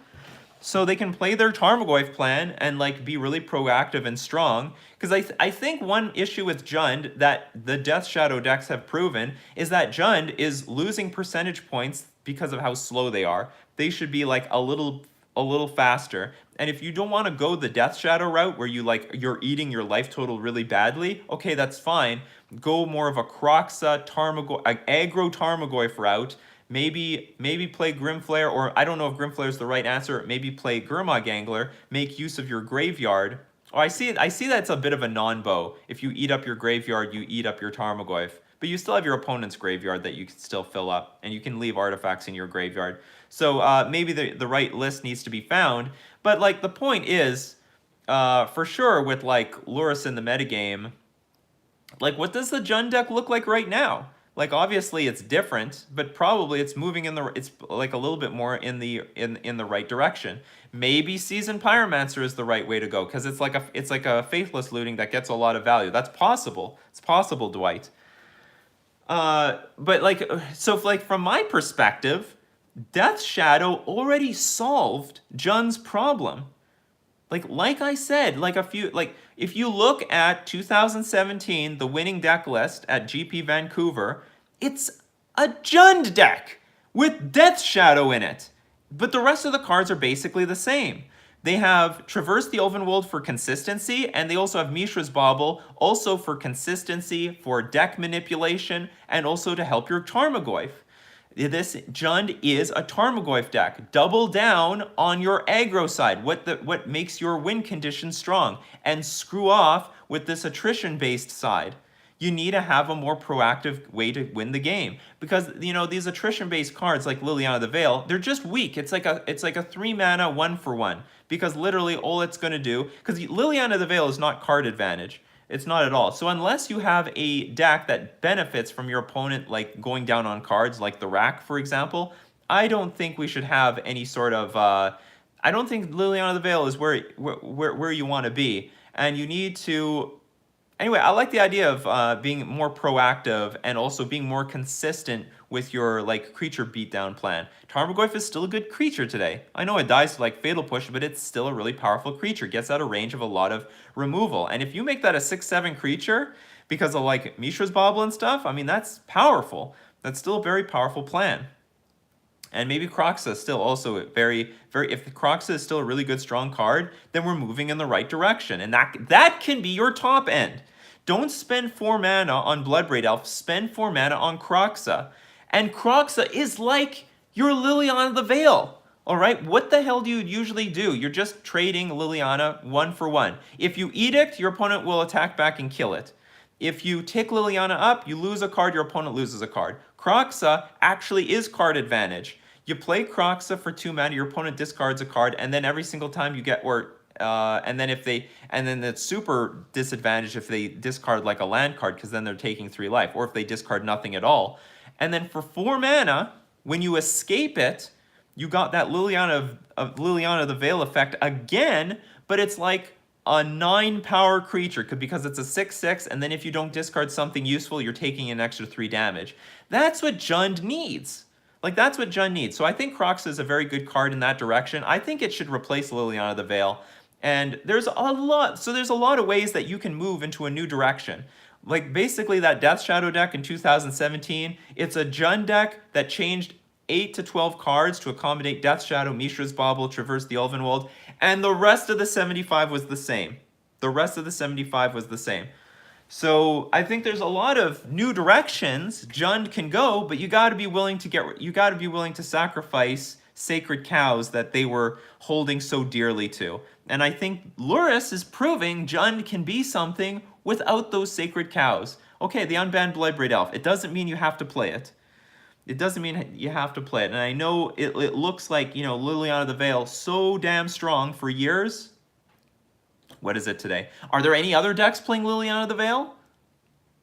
So they can play their Tarmogoyf plan and like be really proactive and strong. Because I think one issue with Jund that the Death Shadow decks have proven is that Jund is losing percentage points because of how slow they are. They should be like a little faster. And if you don't want to go the Death Shadow route where you're eating your life total really badly, okay, that's fine. Go more of a Kroxa, aggro Tarmogoyf route. Maybe play Grimflare, or I don't know if Grimflare is the right answer. Maybe play Gurmag Angler. Make use of your graveyard. Oh, I see that's a bit of a non-bow. If you eat up your graveyard, you eat up your Tarmogoyf. But you still have your opponent's graveyard that you can still fill up, and you can leave artifacts in your graveyard. So maybe the right list needs to be found. But like the point is, for sure with like Lurrus in the metagame, like what does the Jund deck look like right now? Like obviously it's different, but probably it's moving it's like a little bit more in the right direction. Maybe Seasoned Pyromancer is the right way to go because it's like a faithless looting that gets a lot of value. That's possible. It's possible, Dwight. But like from my perspective, Death Shadow already solved Jund's problem. Like I said, if you look at 2017, the winning deck list at GP Vancouver, it's a Jund deck with Death Shadow in it. But the rest of the cards are basically the same. They have Traverse the Elvenwold for consistency, and they also have Mishra's Bauble, also for consistency, for deck manipulation, and also to help your Tarmogoyf. This Jund is a Tarmogoyf deck. Double down on your aggro side, what makes your win condition strong, and screw off with this attrition-based side. You need to have a more proactive way to win the game because these attrition-based cards like Liliana the Veil, they're just weak. It's like a 3-mana 1-for-1 because literally all it's going to do, because Liliana the Veil is not card advantage. It's not at all. So unless you have a deck that benefits from your opponent like going down on cards like the Rack, for example, I don't think we should have any sort of I don't think Liliana the Veil is where you want to be. And you need to anyway, I like the idea of being more proactive and also being more consistent with your like creature beatdown plan. Tarmogoyf is still a good creature today. I know it dies to like Fatal Push, but it's still a really powerful creature. Gets out of range of a lot of removal. And if you make that a 6/7 creature because of like Mishra's Bauble and stuff, I mean that's powerful. That's still a very powerful plan. And maybe Kroxa is still also very, very. If Kroxa is still a really good, strong card, then we're moving in the right direction, and that can be your top end. Don't spend 4 mana on Bloodbraid Elf. Spend 4 mana on Kroxa, and Kroxa is like your Liliana the Veil. All right, what the hell do you usually do? You're just trading Liliana 1-for-1. If you Edict, your opponent will attack back and kill it. If you tick Liliana up, you lose a card, your opponent loses a card. Kroxa actually is card advantage. You play Kroxa for 2 mana, your opponent discards a card, and then every single time you get, and then it's super disadvantage if they discard like a land card, because then they're taking 3 life, or if they discard nothing at all. And then for 4 mana, when you escape it, you got that Liliana the Veil effect again, but it's like a 9-power creature because it's a 6/6, and then if you don't discard something useful, you're taking an extra 3 damage. That's what Jund needs. Like, that's what Jund needs. So I think Kroxa is a very good card in that direction. I think it should replace Liliana the Veil. And there's a lot of ways that you can move into a new direction. Like basically that Death Shadow deck in 2017, it's a Jund deck that changed 8 to 12 cards to accommodate Death Shadow, Mishra's Bauble, Traverse the Elvenwald, and the rest of the 75 was the same. The rest of the 75 was the same. So I think there's a lot of new directions Jund can go, but you got to be willing to sacrifice sacred cows that they were holding so dearly to. And I think Lurrus is proving Jund can be something without those sacred cows. Okay, the unbanned Bloodbraid Elf. It doesn't mean you have to play it. It doesn't mean you have to play it. And I know it looks like, Liliana the Veil so damn strong for years. What is it today? Are there any other decks playing Liliana the Veil?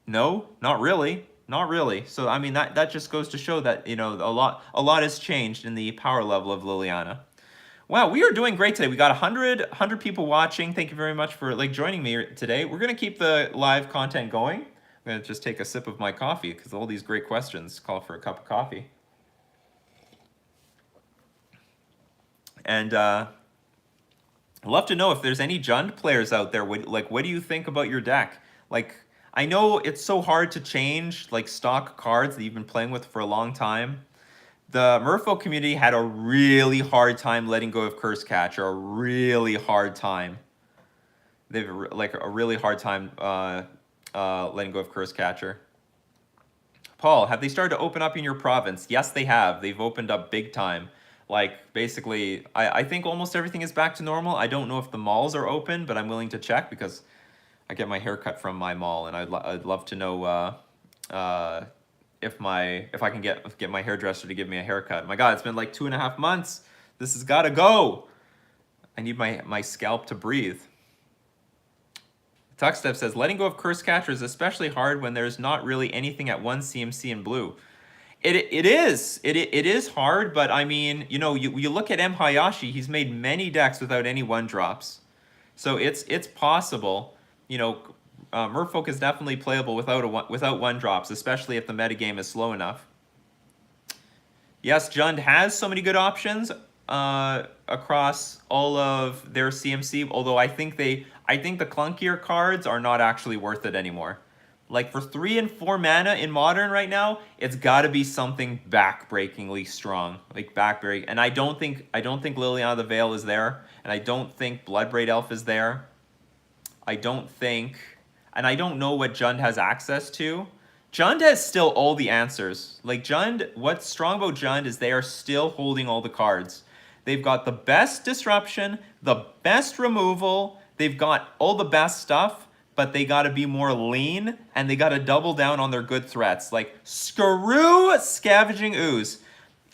No, not really. Not really. So I mean that just goes to show that, a lot has changed in the power level of Liliana. Wow, we are doing great today. We got 100 people watching. Thank you very much for joining me today. We're going to keep the live content going. I'm going to just take a sip of my coffee because all these great questions call for a cup of coffee. And I'd love to know if there's any Jund players out there. What do you think about your deck? I know it's so hard to change stock cards that you've been playing with for a long time. The Merfolk community had a really hard time letting go of Curse Catcher. A really hard time. They've a really hard time letting go of Curse Catcher. Paul, have they started to open up in your province? Yes, they have. They've opened up big time. Basically, I think almost everything is back to normal. I don't know if the malls are open, but I'm willing to check because I get my hair cut from my mall, and I'd love to know if I can get my hairdresser to give me a haircut. My God, it's been 2.5 months. This has got to go. I need my scalp to breathe. Tuckstep says, letting go of Curse Catcher is especially hard when there's not really anything at 1 CMC in blue. It is hard, but I mean, you look at M. Hayashi, he's made many decks without any 1-drops. So it's possible. Merfolk is definitely playable without 1-drops, especially if the metagame is slow enough. Yes, Jund has so many good options across all of their CMC, although I think the clunkier cards are not actually worth it anymore. For 3 and 4 mana in Modern right now, it's got to be something backbreakingly strong, backbreak. And I don't think Liliana the Veil is there, and I don't think Bloodbraid Elf is there. I don't know what Jund has access to. Jund has still all the answers. What's strong about Jund is they are still holding all the cards. They've got the best disruption, the best removal, they've got all the best stuff, but they got to be more lean, and they got to double down on their good threats. Screw Scavenging Ooze.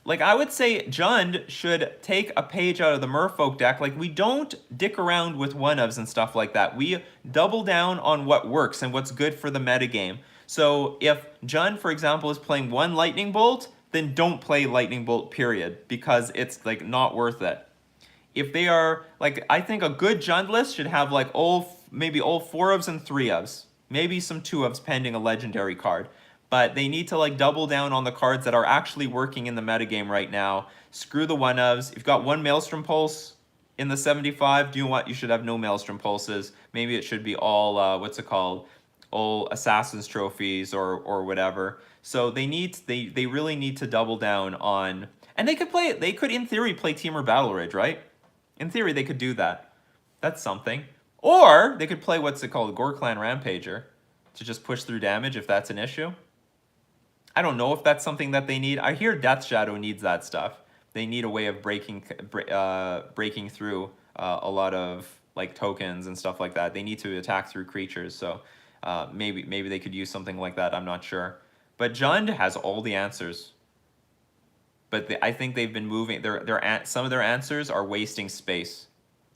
I would say Jund should take a page out of the Merfolk deck. We don't dick around with 1-ofs and stuff like that. We double down on what works and what's good for the metagame. So if Jund, for example, is playing 1 Lightning Bolt, then don't play Lightning Bolt, period, because it's not worth it. If they are, I think a good Jund list should have maybe all 4-ofs and 3-ofs. Maybe some 2-ofs pending a legendary card. But they need to double down on the cards that are actually working in the metagame right now. Screw the 1-ofs. If you've got 1 Maelstrom Pulse in the 75, do you know what? You should have no Maelstrom Pulses. Maybe it should be all, all Assassin's Trophies or whatever. So they really need to double down on, and they could in theory play Temur Battle Ridge, right? In theory they could do that. That's something. Or they could play Gore Clan Rampager to just push through damage if that's an issue. I don't know if that's something that they need. I hear Death Shadow needs that stuff. They need a way of breaking through a lot of tokens and stuff like that. They need to attack through creatures, so maybe they could use something like that. I'm not sure. But Jund has all the answers. But I think they've been moving. Some of their answers are wasting space,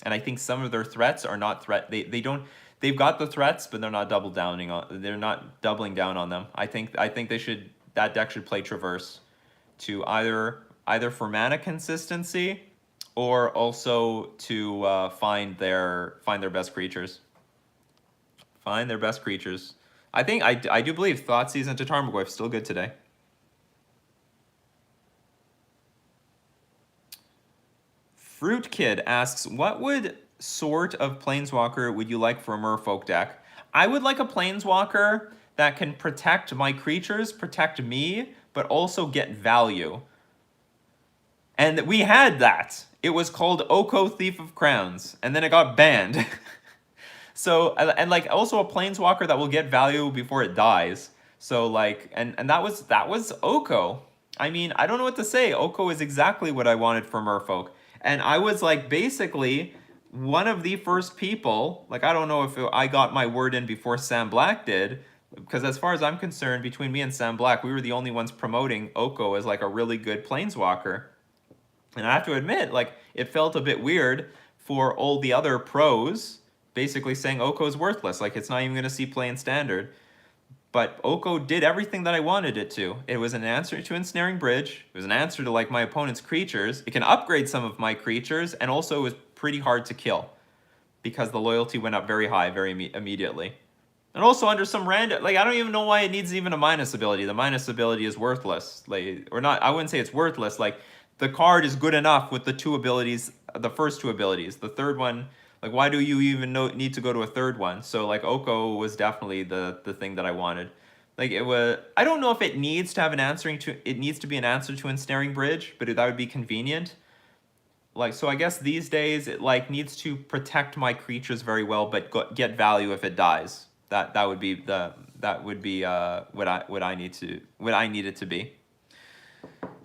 and I think some of their threats are not threat. They've got the threats, but they're not doubling down on them. I think that deck should play Traverse to either for mana consistency or also to find their best creatures. Find their best creatures. I do believe Thoughtseize and Tarmogoyf still good today. Fruit Kid asks, what would sort of planeswalker would you like for a merfolk deck? I would like a planeswalker that can protect my creatures, protect me, but also get value. And we had that. It was called Oko Thief of Crowns, and then it got banned. So, and like also a planeswalker that will get value before it dies. So like, and that was Oko. I mean, I don't know what to say. Oko is exactly what I wanted for Merfolk. And I was like basically one of the first people, like I don't know if I got my word in before Sam Black did, because as far as I'm concerned, between me and Sam Black, we were the only ones promoting Oko as like a really good planeswalker. And I have to admit, like, it felt a bit weird for all the other pros basically saying Oko's worthless. Like, it's not even going to see play in standard. But Oko did everything that I wanted it to. It was an answer to Ensnaring Bridge. It was an answer to, like, my opponent's creatures. It can upgrade some of my creatures, and also it was pretty hard to kill because the loyalty went up very high very immediately. And also under some random, like, I don't even know why it needs even a minus ability. The minus ability is worthless. Like, or not, I wouldn't say it's worthless. Like, the card is good enough with the two abilities, the first two abilities. The third one, like, why do you even need to go to a third one? So, like, Oko was definitely the thing that I wanted. Like, it was, I don't know if it needs to have an answering to, it needs to be an answer to Ensnaring Bridge, but that would be convenient. Like, so I guess these days it like needs to protect my creatures very well, but get value if it dies. That would be what I need it to be.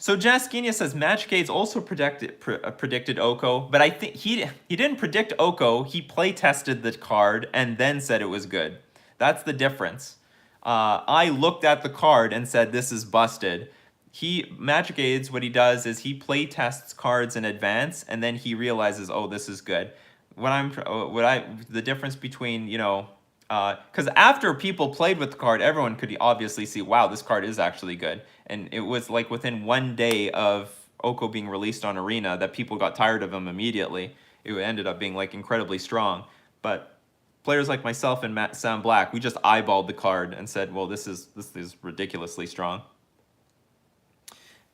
So Jaskinia says Magicades also predicted Oko, but I think he didn't predict Oko. He play tested the card and then said it was good. That's the difference. I looked at the card and said this is busted. Magicades, what he does is he play tests cards in advance and then he realizes, oh, this is good. The difference between, you know, because after people played with the card, everyone could obviously see, wow, this card is actually good. And it was like within 1 day of Oko being released on Arena that people got tired of him immediately. It ended up being like incredibly strong. But players like myself and Sam Black, we just eyeballed the card and said, well, this is ridiculously strong.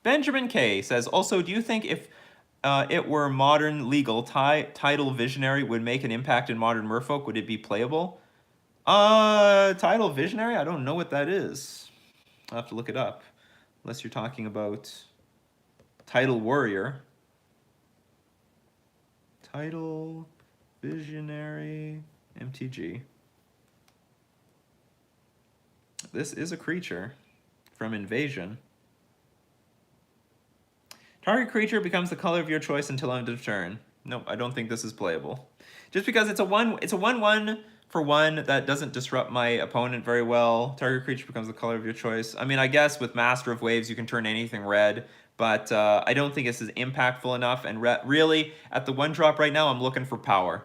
Benjamin K says, also, do you think if it were modern legal, Tidal Visionary would make an impact in modern Merfolk? Would it be playable? Tidal Visionary? I don't know what that is. I'll have to look it up. Unless you're talking about Tidal Warrior. Tidal Visionary MTG. This is a creature from Invasion. Target creature becomes the color of your choice until end of turn. Nope, I don't think this is playable. Just because it's a 1/1 for 1 that doesn't disrupt my opponent very well. Target creature becomes the color of your choice. I mean, I guess with Master of Waves you can turn anything red, but I don't think this is impactful enough. And really, at the 1-drop right now, I'm looking for power.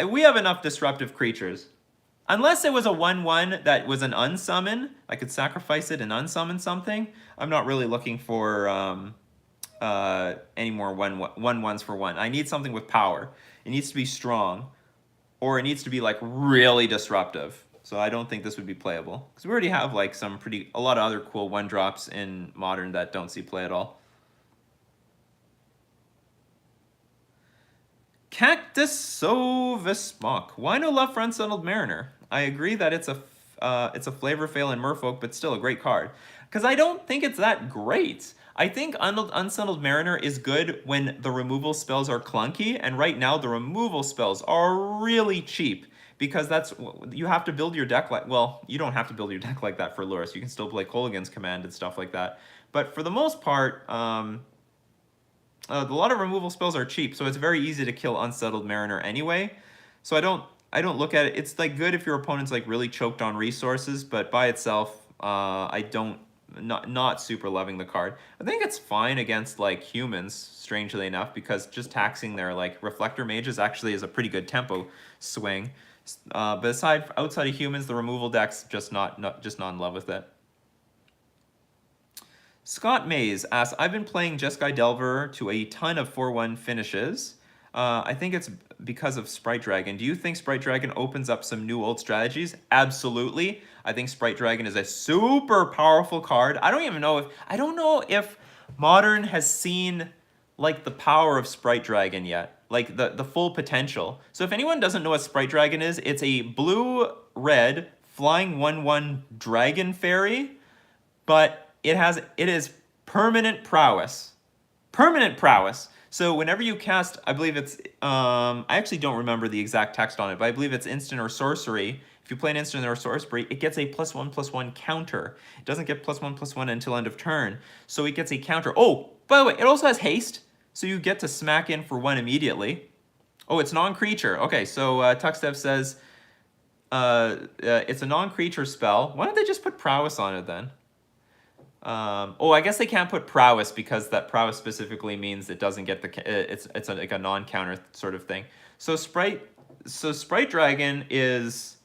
We have enough disruptive creatures. Unless it was a 1/1 that was an unsummon, I could sacrifice it and unsummon something. I'm not really looking for any more 1/1s for 1. I need something with power. It needs to be strong, or it needs to be like really disruptive. So I don't think this would be playable because we already have like a lot of other cool 1-drops in Modern that don't see play at all. Cactus Sovismok. Why no love for Unsettled Mariner? I agree that it's a flavor fail in Merfolk, but still a great card. Because I don't think it's that great. I think Unsettled Mariner is good when the removal spells are clunky, and right now the removal spells are really cheap. Because you have to build your deck like, well, you don't have to build your deck like that for Lurrus. You can still play Kolaghan's Command and stuff like that. But for the most part, a lot of removal spells are cheap, so it's very easy to kill Unsettled Mariner anyway. So I don't look at it. It's like good if your opponent's like really choked on resources, but by itself, not super loving the card. I think it's fine against like humans, strangely enough, because just taxing their like Reflector Mages actually is a pretty good tempo swing. But outside of humans, the removal deck's just not in love with it. Scott Mays asks, I've been playing Jeskai Delver to a ton of 4/1 finishes. I think it's because of Sprite Dragon. Do you think Sprite Dragon opens up some new old strategies? Absolutely. I think Sprite Dragon is a super powerful card. I don't know if Modern has seen like the power of Sprite Dragon yet. like the full potential. So if anyone doesn't know what Sprite Dragon is, it's a blue-red flying 1/1 dragon fairy, but it is permanent prowess. Permanent prowess. So whenever you cast, I believe it's, I actually don't remember the exact text on it, but I believe it's instant or sorcery. If you play an instant or sorcery, it gets a +1/+1 counter. It doesn't get +1/+1 until end of turn. So it gets a counter. Oh, by the way, it also has haste. So you get to smack in for 1 immediately. Oh, it's non-creature. Okay, so Tuxdev says it's a non-creature spell. Why don't they just put prowess on it then? Oh, I guess they can't put prowess because that prowess specifically means it doesn't get the it's like a non-counter sort of thing. So Sprite Dragon is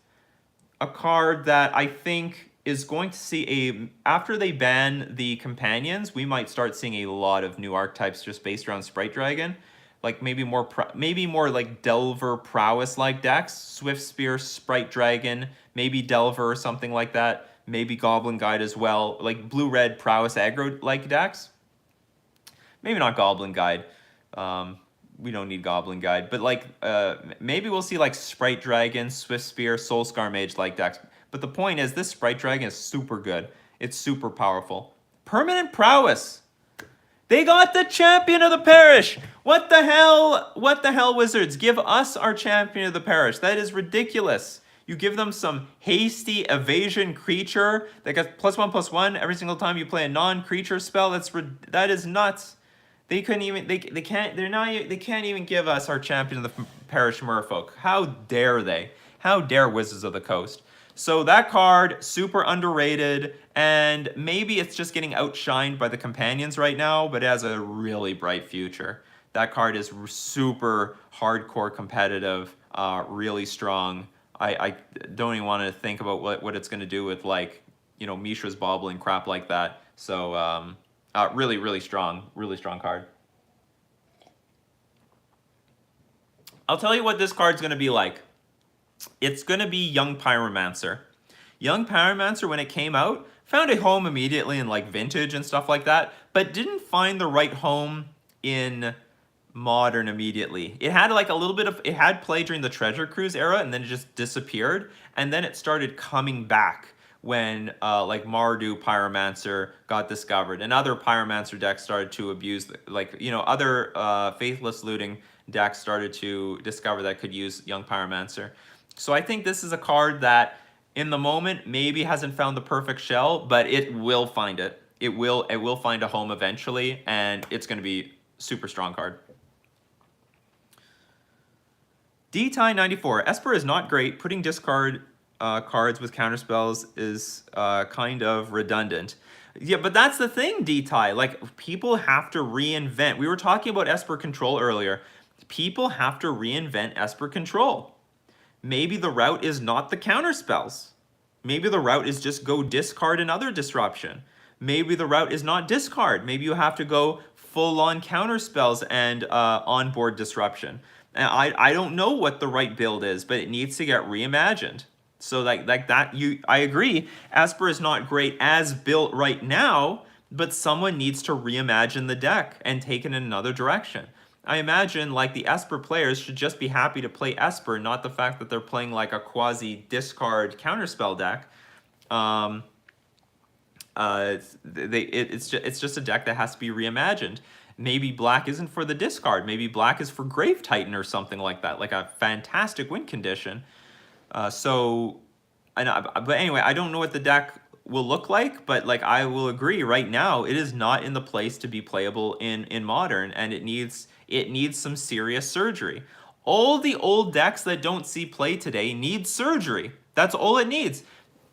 a card that I think is going to see after they ban the companions, we might start seeing a lot of new archetypes just based around Sprite Dragon. Like maybe more like Delver prowess like decks, Swift Spear, Sprite Dragon, maybe Delver or something like that. Maybe Goblin Guide as well, like blue-red prowess aggro like decks. Maybe not Goblin Guide. We don't need Goblin Guide, but like maybe we'll see like Sprite Dragon, Swift Spear, Soulscar Mage like decks. But the point is, this Sprite Dragon is super good. It's super powerful. Permanent prowess. They got the champion of the parish. What the hell? What the hell, Wizards? Give us our champion of the parish. That is ridiculous. You give them some hasty evasion creature that gets +1/+1 every single time you play a non-creature spell. That is nuts. They couldn't even they can't even give us our champion of the parish merfolk. How dare they? How dare Wizards of the Coast? So that card, super underrated, and maybe it's just getting outshined by the companions right now, but it has a really bright future. That card is super hardcore competitive, really strong. I don't even want to think about what it's going to do with, like, you know, Mishra's Bauble and crap like that. So really strong card. I'll tell you what this card's going to be like. It's going to be Young Pyromancer. Young Pyromancer, when it came out, found a home immediately in like Vintage and stuff like that, but didn't find the right home in Modern immediately. It had like a little bit of, it had play during the Treasure Cruise era, and then it just disappeared, and then it started coming back when like Mardu Pyromancer got discovered, and other Pyromancer decks started to abuse, like, you know, other Faithless Looting decks started to discover that could use Young Pyromancer. So I think this is a card that in the moment maybe hasn't found the perfect shell, but it will find it. It will find a home eventually, and it's going to be super strong card. D-Tie94. Esper is not great. Putting discard cards with counterspells is kind of redundant. Yeah, but that's the thing, D-Tie. Like, people have to reinvent. We were talking about Esper Control earlier. People have to reinvent Esper Control. Maybe the route is not the counterspells. Maybe the route is just go discard another disruption. Maybe the route is not discard. Maybe you have to go full-on counterspells and onboard disruption. And I don't know what the right build is, but it needs to get reimagined. So like that, I agree. Esper is not great as built right now, but someone needs to reimagine the deck and take it in another direction. I imagine like the Esper players should just be happy to play Esper, not the fact that they're playing like a quasi discard counterspell deck. It's just a deck that has to be reimagined. Maybe black isn't for the discard. Maybe black is for Grave Titan or something like that, like a fantastic win condition. But anyway, I don't know what the deck will look like, but like I will agree right now, it is not in the place to be playable in Modern, and it needs some serious surgery. All the old decks that don't see play today need surgery. That's all it needs.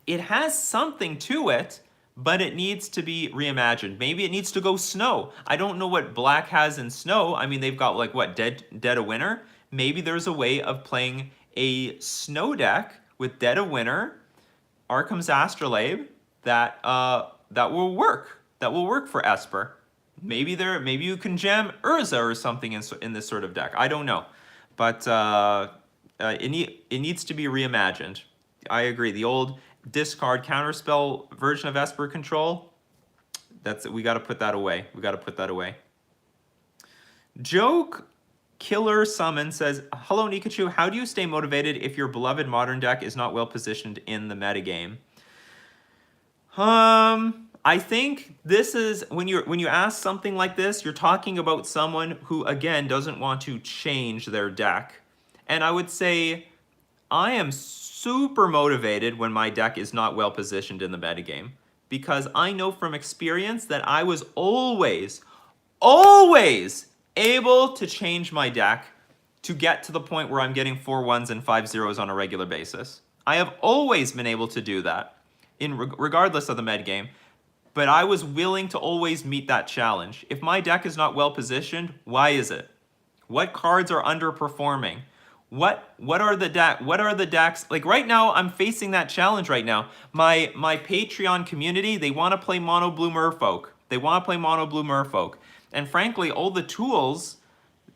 It has something to it, but it needs to be reimagined. Maybe it needs to go snow. I don't know what black has in snow. I mean, they've got like what, Dead of Winter? Maybe there's a way of playing a snow deck with Dead of Winter, Arkham's Astrolabe, that will work. That will work for Esper. Maybe you can jam Urza or something in this sort of deck. I don't know, but it needs to be reimagined. I agree. The old discard counterspell version of Esper Control, we got to put that away. We got to put that away. Joke Killer Summon says, hello Nikachu, how do you stay motivated if your beloved Modern deck is not well positioned in the metagame? I think this is when you ask something like this, you're talking about someone who again doesn't want to change their deck. And I would say I am super motivated when my deck is not well positioned in the metagame, because I know from experience that I was always able to change my deck to get to the point where I'm getting 4-1s and 5-0s on a regular basis. I have always been able to do that, regardless of the metagame, but I was willing to always meet that challenge. If my deck is not well positioned, why is it? What cards are underperforming? What are the decks? Like right now, I'm facing that challenge right now. My Patreon community, they want to play Mono Blue Merfolk. They want to play Mono Blue Merfolk. And frankly, all the tools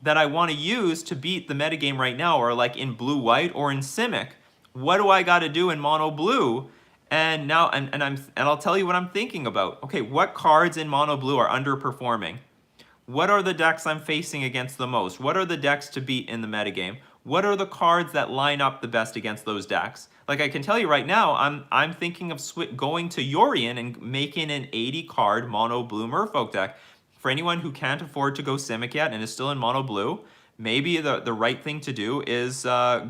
that I want to use to beat the metagame right now are like in Blue White or in Simic. What do I got to do in Mono Blue? And now I'll tell you what I'm thinking about. Okay, what cards in Mono Blue are underperforming? What are the decks I'm facing against the most? What are the decks to beat in the metagame? What are the cards that line up the best against those decks? Like I can tell you right now, I'm thinking of going to Yorion and making an 80 card Mono Blue Merfolk deck. For anyone who can't afford to go Simic yet and is still in Mono Blue, maybe the right thing to do is to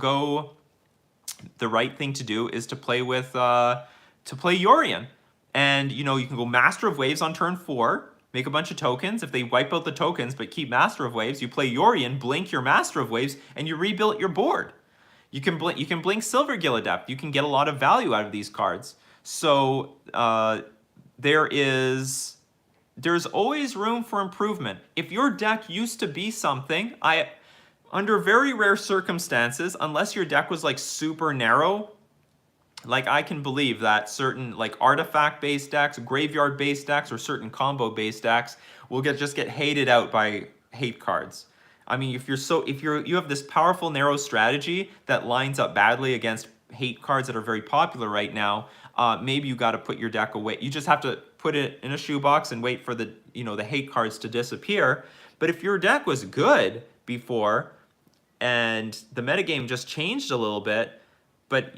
play with Yorion. And you can go Master of Waves on turn 4, make a bunch of tokens. If they wipe out the tokens but keep Master of Waves, you play Yorion, blink your Master of Waves, and you rebuild your board. You can blink Silvergill Adept. You can get a lot of value out of these cards. So there's always room for improvement. If your deck used to be something, under very rare circumstances, unless your deck was like super narrow, like I can believe that certain like artifact-based decks, graveyard-based decks, or certain combo-based decks will just get hated out by hate cards. I mean, if you have this powerful narrow strategy that lines up badly against hate cards that are very popular right now, maybe you got to put your deck away. You just have to put it in a shoebox and wait for the hate cards to disappear. But if your deck was good before and the metagame just changed a little bit, but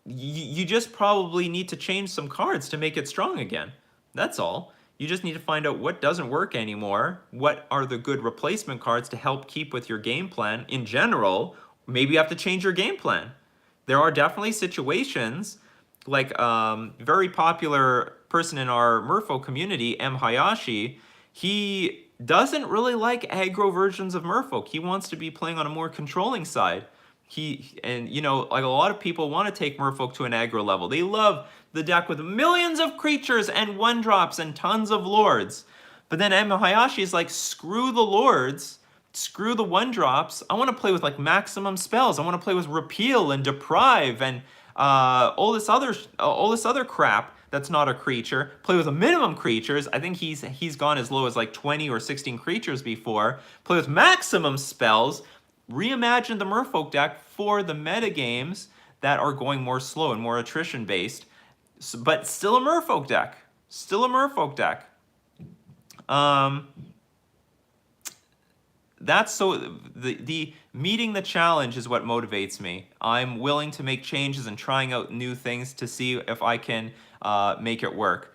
you just probably need to change some cards to make it strong again. That's all. You just need to find out what doesn't work anymore. What are the good replacement cards to help keep with your game plan in general? Maybe you have to change your game plan. There are definitely situations like very popular person in our Merfolk community, M. Hayashi, he doesn't really like aggro versions of Merfolk. He wants to be playing on a more controlling side. Like a lot of people want to take Merfolk to an aggro level. They love the deck with millions of creatures and 1-drops and tons of lords. But then M. Hayashi is like, screw the lords, screw the 1-drops. I want to play with like maximum spells. I want to play with repeal and deprive and all this other crap that's not a creature. Play with a minimum creatures. I think he's gone as low as like 20 or 16 creatures before. Play with maximum spells. Reimagine the Merfolk deck for the metagames that are going more slow and more attrition based, but still a Merfolk deck. Still a Merfolk deck. That's so the meeting the challenge is what motivates me. I'm willing to make changes and trying out new things to see if I can make it work.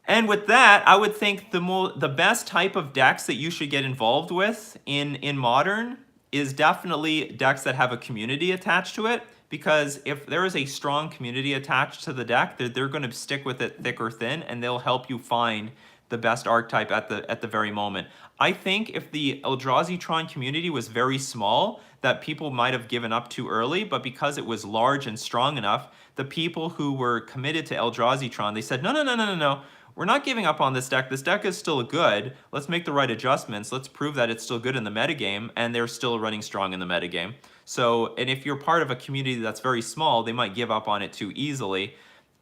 And with that, I would think the best type of decks that you should get involved with in Modern is definitely decks that have a community attached to it, because if there is a strong community attached to the deck, they're going to stick with it thick or thin, and they'll help you find the best archetype at the very moment. I think if the Eldrazi-Tron community was very small, that people might have given up too early, but because it was large and strong enough, the people who were committed to Eldrazi-Tron, they said, no, we're not giving up on this deck. This deck is still good. Let's make the right adjustments. Let's prove that it's still good in the metagame, and they're still running strong in the metagame. So, and if you're part of a community that's very small, they might give up on it too easily.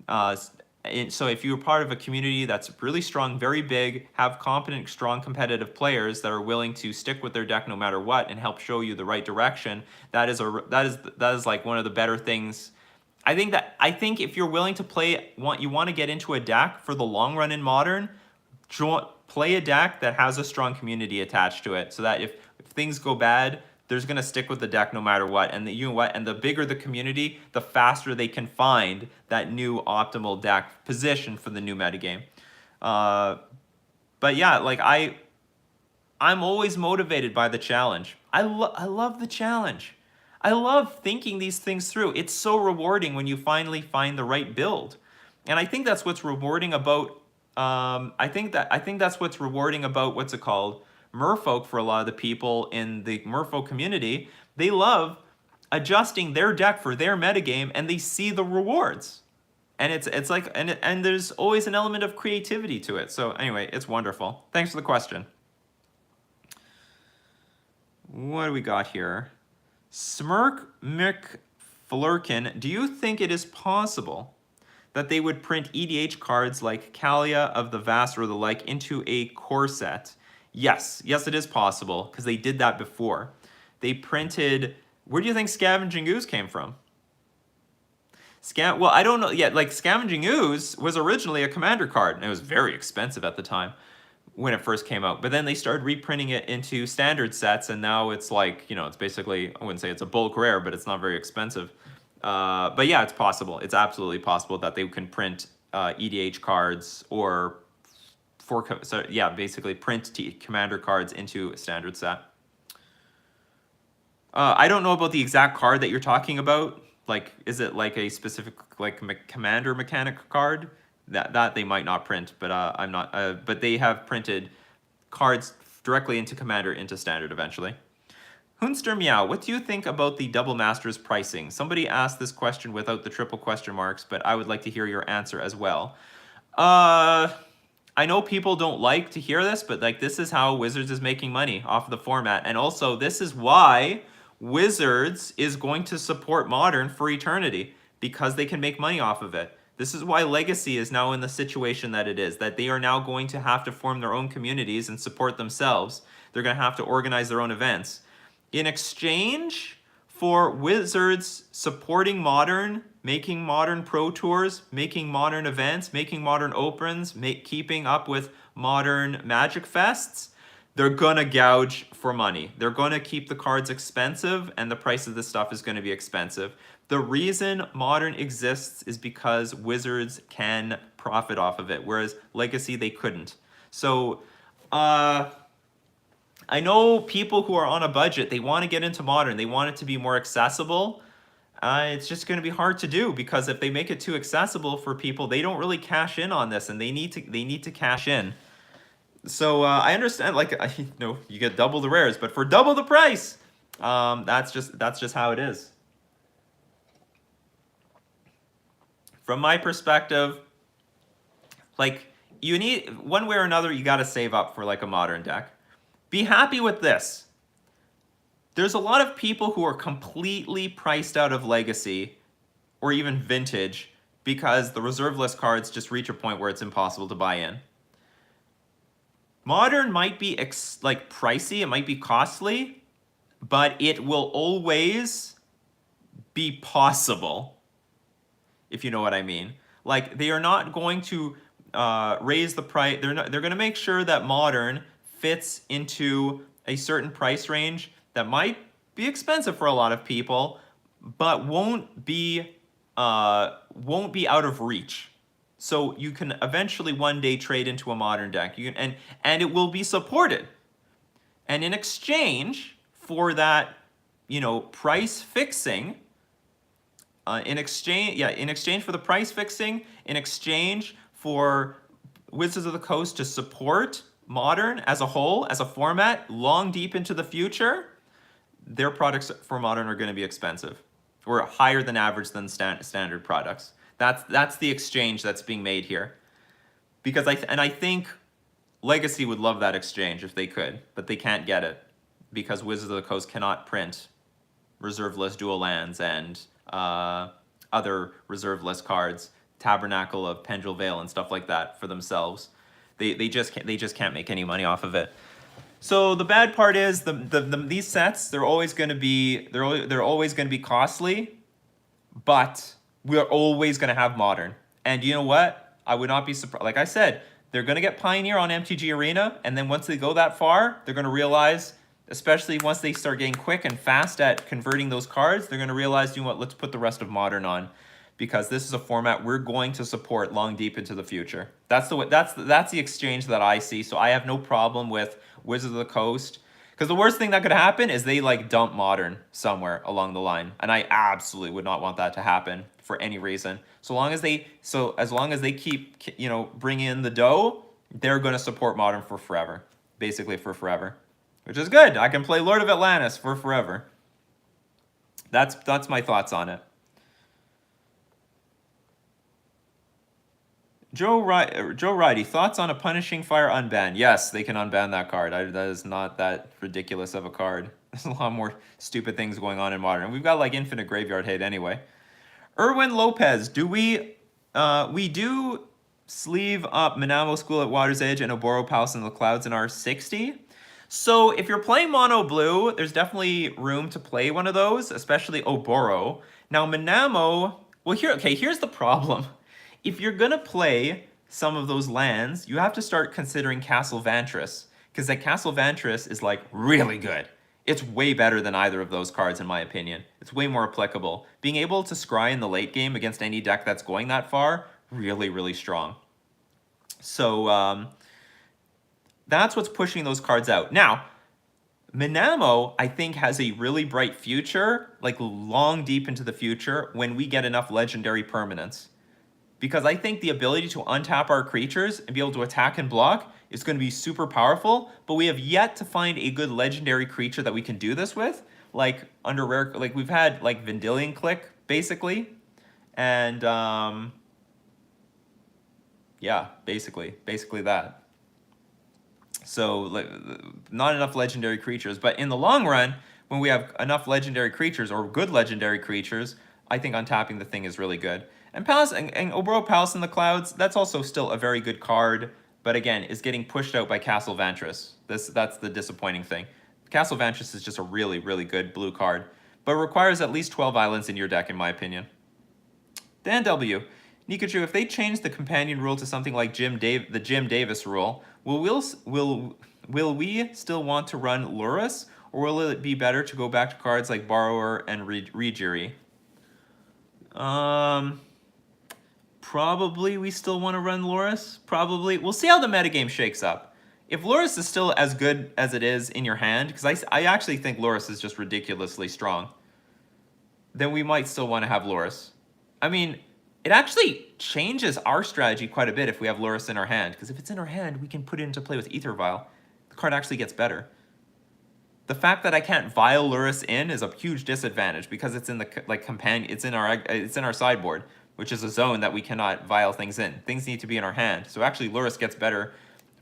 So if you're part of a community that's really strong, very big, have competent, strong competitive players that are willing to stick with their deck no matter what and help show you the right direction, that is like one of the better things. I think if you're willing to play, you want to get into a deck for the long run in Modern, play a deck that has a strong community attached to it, so that if things go bad, there's gonna stick with the deck no matter what. And you know what? And the bigger the community, the faster they can find that new optimal deck position for the new metagame. But yeah, like I'm always motivated by the challenge. I love the challenge. I love thinking these things through. It's so rewarding when you finally find the right build. And I think that's what's rewarding about I think that's what's rewarding about what's it called? Merfolk for a lot of the people in the Merfolk community. They love adjusting their deck for their metagame and they see the rewards. And it's like and there's always an element of creativity to it. So anyway, it's wonderful. Thanks for the question. What do we got here? Smirk McFlurkin, do you think it is possible that they would print EDH cards like Kalia of the Vast or the like into a core set? Yes, it is possible, because they did that before. They printed, where do you think Scavenging Ooze came from? Well, I don't know yet. Like, Scavenging Ooze was originally a commander card, and it was very expensive at the time when it first came out. But then they started reprinting it into standard sets, and now it's like, you know, it's basically, I wouldn't say it's a bulk rare, but it's not very expensive. But yeah, it's possible. It's absolutely possible that they can print EDH cards or basically print commander cards into a standard set. I don't know about the exact card that you're talking about. Like, is it like a specific like commander mechanic card? That they might not print, but I'm not. But they have printed cards directly into commander into standard eventually. Hunster Meow, what do you think about the Double Masters pricing? Somebody asked this question without the triple question marks, but I would like to hear your answer as well. I know people don't like to hear this, but like this is how Wizards is making money off of the format. And also this is why Wizards is going to support Modern for eternity, because they can make money off of it. This is why Legacy is now in the situation that it is, that they are now going to have to form their own communities and support themselves. They're going to have to organize their own events. In exchange for Wizards supporting Modern, making Modern Pro Tours, making Modern events, making Modern Opens, keeping up with Modern Magic Fests, they're going to gouge for money. They're going to keep the cards expensive, and the price of this stuff is going to be expensive. The reason Modern exists is because Wizards can profit off of it, whereas Legacy, they couldn't. So, I know people who are on a budget, they want to get into Modern. They want it to be more accessible. It's just going to be hard to do, because if they make it too accessible for people, they don't really cash in on this, and they need to cash in. So I understand, like, you know, you get double the rares, but for double the price, that's just how it is. From my perspective, like, you need, one way or another, you got to save up for like a Modern deck. Be happy with this. There's a lot of people who are completely priced out of Legacy or even Vintage because the reserve list cards just reach a point where it's impossible to buy in. Modern might be like pricey, it might be costly, but it will always be possible, if you know what I mean. Like, they are not going to raise the price. They're going to make sure that Modern fits into a certain price range that might be expensive for a lot of people, but won't be out of reach. So you can eventually one day trade into a Modern deck. You can, and it will be supported. And in exchange for that, you know, price fixing, in exchange for the price fixing, in exchange for Wizards of the Coast to support Modern as a whole, as a format, long deep into the future, their products for Modern are going to be expensive, or higher than average than standard products. That's the exchange that's being made here. Because I think Legacy would love that exchange if they could, but they can't get it because Wizards of the Coast cannot print reserve list dual lands and other reserve list cards, Tabernacle of Pendrell Vale and stuff like that for themselves. They just can't make any money off of it. So the bad part is these sets, they're always going to be costly, but we're always going to have Modern. And you know what? I would not be surprised. Like I said, they're going to get Pioneer on MTG Arena, and then once they go that far, they're going to realize, especially once they start getting quick and fast at converting those cards, they're going to realize, you know what, let's put the rest of Modern on, because this is a format we're going to support long deep into the future. That's the exchange that I see. So I have no problem with Wizards of the Coast, because the worst thing that could happen is they like dump Modern somewhere along the line, and I absolutely would not want that to happen for any reason. As long as they keep, you know, bringing in the dough, they're going to support Modern for forever, basically for forever, which is good. I can play Lord of Atlantis for forever. That's my thoughts on it. Joe Ridey, thoughts on a Punishing Fire unban? Yes, they can unban that card. That is not that ridiculous of a card. There's a lot more stupid things going on in Modern. We've got like infinite graveyard hate anyway. Erwin Lopez, do we do sleeve up Manamo School at Water's Edge and Oboro Palace in the Clouds in our 60? So if you're playing mono blue, there's definitely room to play one of those, especially Oboro. Now Manamo, well here's the problem. If you're gonna play some of those lands, you have to start considering Castle Vantress, because that Castle Vantress is like really good. It's way better than either of those cards in my opinion. It's way more applicable. Being able to scry in the late game against any deck that's going that far, really, really strong. So that's what's pushing those cards out. Now, Manamo, I think, has a really bright future, like long deep into the future, when we get enough legendary permanents. Because I think the ability to untap our creatures and be able to attack and block is going to be super powerful, but we have yet to find a good legendary creature that we can do this with. Like under rare, like we've had like Vendilion Click basically, and yeah, basically that. So like, not enough legendary creatures, but in the long run, when we have enough legendary creatures or good legendary creatures, I think untapping the thing is really good. And Palace and Oboro Palace in the Clouds, that's also still a very good card, but again, is getting pushed out by Castle Vantress. That's the disappointing thing. Castle Vantress is just a really, really good blue card, but requires at least 12 islands in your deck, in my opinion. Dan W. Nikachu, if they change the companion rule to something like the Jim Davis rule, will we still want to run Lurrus, or will it be better to go back to cards like Borrower and Rejiri? Probably we still want to run Lurrus. Probably. We'll see how the metagame shakes up. If Lurrus is still as good as it is in your hand, because I actually think Lurrus is just ridiculously strong, then we might still want to have Lurrus. I mean, it actually changes our strategy quite a bit if we have Lurrus in our hand, because if it's in our hand, we can put it into play with Aether Vial. The card actually gets better. The fact that I can't Vial Lurrus in is a huge disadvantage, because it's in the companion, it's in our sideboard, which is a zone that we cannot vial things in. Things need to be in our hand. So actually Lurrus gets better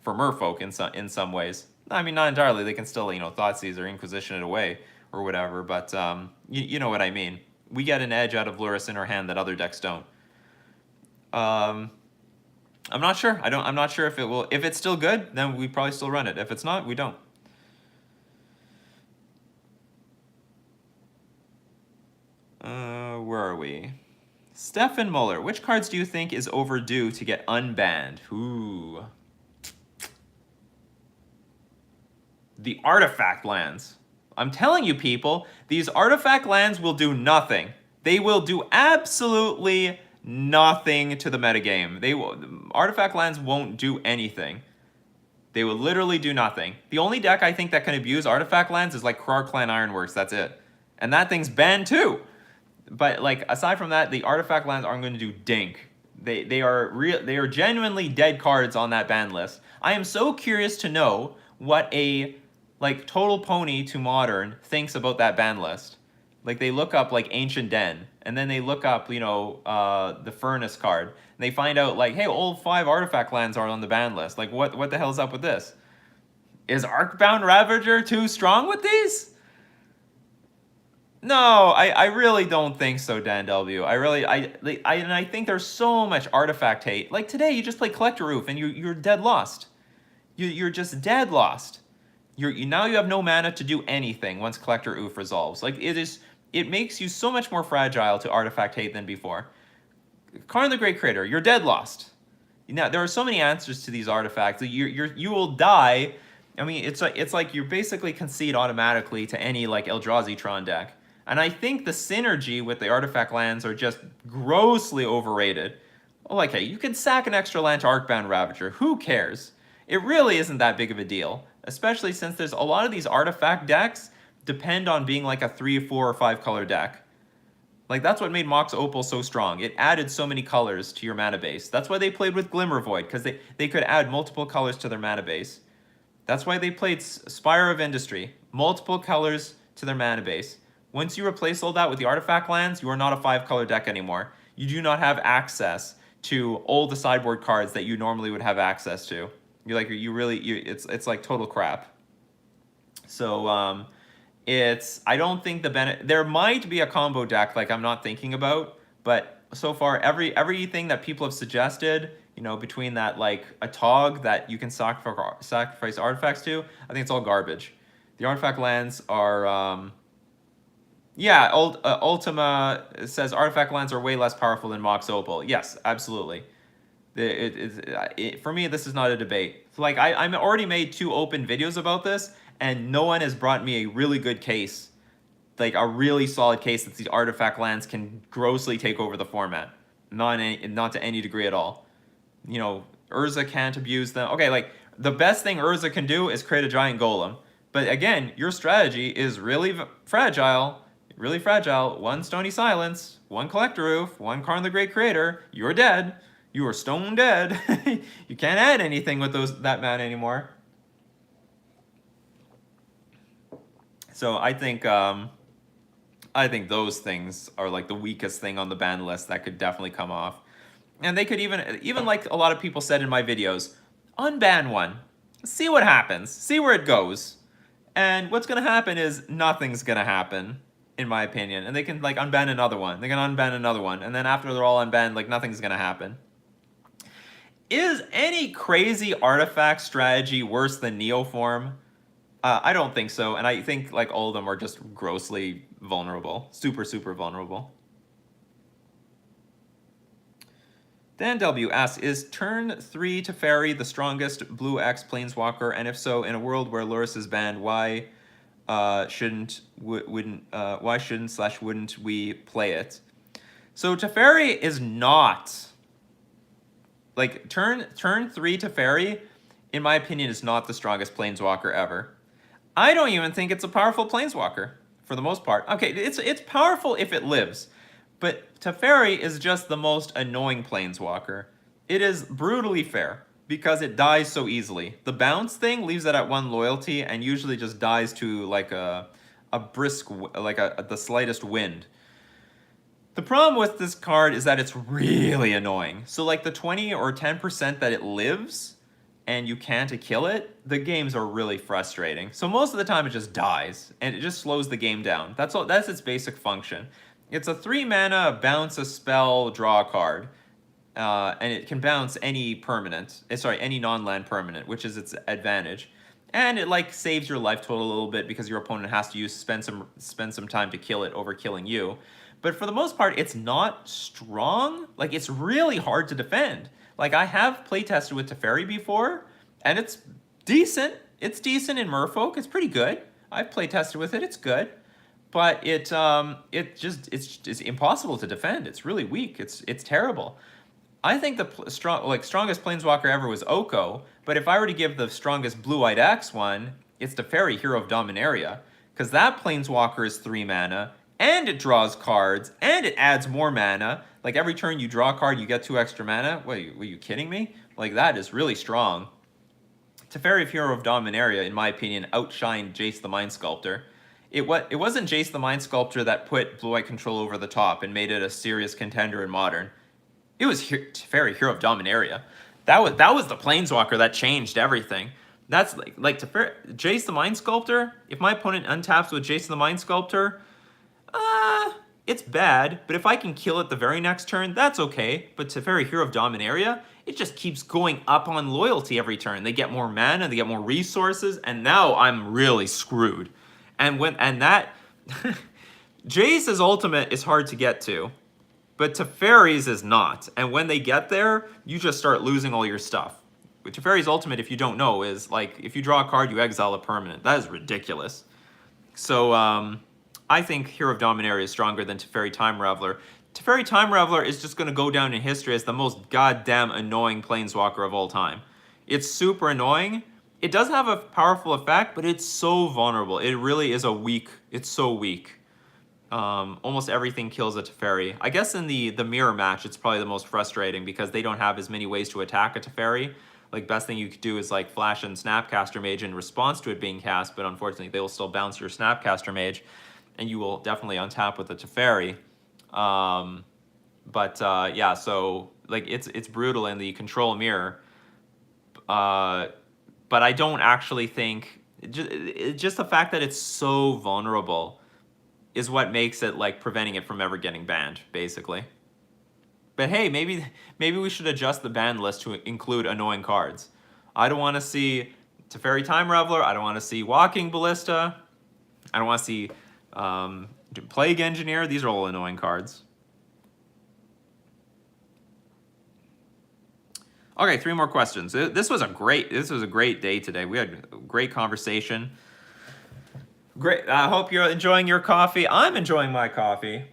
for merfolk in some ways. I mean, not entirely. They can still, you know, Thoughtseize or Inquisition it away or whatever, but you know what I mean. We get an edge out of Lurrus in our hand that other decks don't. I'm not sure. I'm not sure if it will. If it's still good, then we probably still run it. If it's not, we don't. Where are we? Stefan Muller, which cards do you think is overdue to get unbanned? Ooh. The artifact lands. I'm telling you, people, these artifact lands will do nothing. They will do absolutely nothing to the metagame. Artifact lands won't do anything. They will literally do nothing. The only deck I think that can abuse artifact lands is like Krar Clan Ironworks. That's it. And that thing's banned too. But like aside from that, the artifact lands aren't going to do dink. They are genuinely dead cards on that ban list. I am so curious to know what a like total pony to Modern thinks about that ban list. Like they look up like Ancient Den, and then they look up, you know, the Furnace card, and they find out like, hey, all 5 artifact lands are on the ban list. Like what the hell's up with this? Is Arcbound Ravager too strong with these? No, I really don't think so, Dan W. I think there's so much artifact hate. Like today, you just play Collector Roof and you're dead lost. You're just dead lost. Now you have no mana to do anything once Collector Oof resolves. Like it makes you so much more fragile to artifact hate than before. Karn the Great Creator, you're dead lost. Now there are so many answers to these artifacts. You will die. I mean, it's like you basically concede automatically to any like Eldrazi Tron deck. And I think the synergy with the artifact lands are just grossly overrated. Like, hey, you can sack an extra land to Arcbound Ravager. Who cares? It really isn't that big of a deal, especially since there's a lot of these artifact decks depend on being like a 3, 4, or 5 color deck. Like, that's what made Mox Opal so strong. It added so many colors to your mana base. That's why they played with Glimmer Void, because they could add multiple colors to their mana base. That's why they played Spire of Industry, multiple colors to their mana base. Once you replace all that with the artifact lands, you are not a 5-color deck anymore. You do not have access to all the sideboard cards that you normally would have access to. It's like total crap. So I don't think there might be a combo deck like I'm not thinking about, but so far everything that people have suggested, you know, between that like a Tog that you can sacrifice artifacts to, I think it's all garbage. The artifact lands are yeah, Ultima says artifact lands are way less powerful than Mox Opal. Yes, absolutely. For me, this is not a debate. Like, I'm already made 2 open videos about this, and no one has brought me a really good case, like a really solid case that these artifact lands can grossly take over the format. Not to any degree at all. You know, Urza can't abuse them. Okay, like, the best thing Urza can do is create a giant golem. But again, your strategy is really fragile. Really fragile. 1 Stony Silence, 1 Collector Roof, 1 Karn the Great Creator. You're dead. You are stone dead. You can't add anything with that mana anymore. So I think those things are like the weakest thing on the ban list that could definitely come off. And they could even like a lot of people said in my videos, unban one. See what happens. See where it goes. And what's going to happen is nothing's going to happen, in my opinion. And they can like unban another one. They can unban another one. And then after they're all unbanned, like nothing's going to happen. Is any crazy artifact strategy worse than Neoform? I don't think so. And I think like all of them are just grossly vulnerable. Super, super vulnerable. Dan W asks, is turn 3 Teferi the strongest blue X planeswalker? And if so, in a world where Lurrus is banned, why shouldn't we play it? So Teferi is not, like, turn 3 Teferi, in my opinion, is not the strongest planeswalker ever. I don't even think it's a powerful planeswalker, for the most part. Okay, it's powerful if it lives, but Teferi is just the most annoying planeswalker. It is brutally fair, because it dies so easily. The bounce thing leaves it at 1 loyalty, and usually just dies to, like, a brisk, like the slightest wind. The problem with this card is that it's really annoying. So like the 20 or 10% that it lives and you can't kill it, the games are really frustrating. So most of the time it just dies and it just slows the game down. That's its basic function. It's a 3 mana bounce a spell, draw a card. And it can bounce any permanent, any non-land permanent, which is its advantage. And it like saves your life total a little bit because your opponent has to spend some time to kill it over killing you. But for the most part, it's not strong. Like, it's really hard to defend. Like, I have playtested with Teferi before, and it's decent. It's decent in Merfolk. It's pretty good. I've playtested with it. It's good. But it's impossible to defend. It's really weak. It's terrible. I think the strongest planeswalker ever was Oko, but if I were to give the strongest blue-eyed X one, it's Teferi, Hero of Dominaria, because that planeswalker is 3 mana, and it draws cards, and it adds more mana. Like, every turn you draw a card, you get 2 extra mana. Were you kidding me? Like, that is really strong. Teferi, Hero of Dominaria, in my opinion, outshined Jace the Mind Sculptor. It wasn't Jace the Mind Sculptor that put blue-white control over the top and made it a serious contender in Modern. It was Teferi, Hero of Dominaria. That was the planeswalker that changed everything. That's like Teferi, Jace the Mind Sculptor. If my opponent untaps with Jace the Mind Sculptor, it's bad. But if I can kill it the very next turn, that's okay. But Teferi, Hero of Dominaria, it just keeps going up on loyalty every turn. They get more mana, they get more resources, and now I'm really screwed. And that Jace's ultimate is hard to get to. But Teferi's is not. And when they get there, you just start losing all your stuff. Teferi's ultimate, if you don't know, is like if you draw a card, you exile a permanent. That is ridiculous. So I think Hero of Dominaria is stronger than Teferi Time Raveler. Teferi Time Raveler is just going to go down in history as the most goddamn annoying planeswalker of all time. It's super annoying. It does have a powerful effect, but it's so vulnerable. It really is it's so weak. Almost everything kills a Teferi. I guess in the mirror match, it's probably the most frustrating because they don't have as many ways to attack a Teferi. Like, best thing you could do is like flash and Snapcaster Mage in response to it being cast, but unfortunately they will still bounce your Snapcaster Mage, and you will definitely untap with a Teferi. Yeah, so like it's brutal in the control mirror. But I don't actually think just the fact that it's so vulnerable is what makes it like preventing it from ever getting banned, basically. But hey, maybe we should adjust the ban list to include annoying cards. I don't want to see Teferi Time Raveler. I don't want to see Walking Ballista. I don't want to see Plague Engineer. These are all annoying cards. Okay, 3 more questions. This was a great day today. We had a great conversation. Great. I hope you're enjoying your coffee. I'm enjoying my coffee.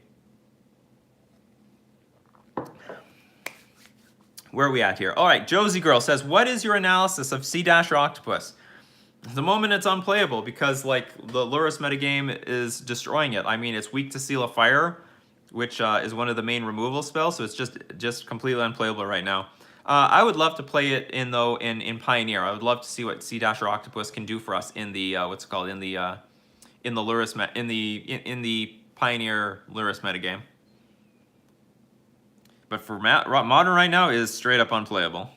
Where are we at here? All right, Josie Girl says, what is your analysis of C-Dash or Octopus? At the moment, it's unplayable because like the Lurrus metagame is destroying it. I mean, it's weak to Seal of Fire, which is one of the main removal spells, so it's just completely unplayable right now. I would love to play it in Pioneer. I would love to see what C-Dash or Octopus can do for us in the in the Lurrus in the Pioneer Lurrus metagame. But for Modern right now, it is straight up unplayable.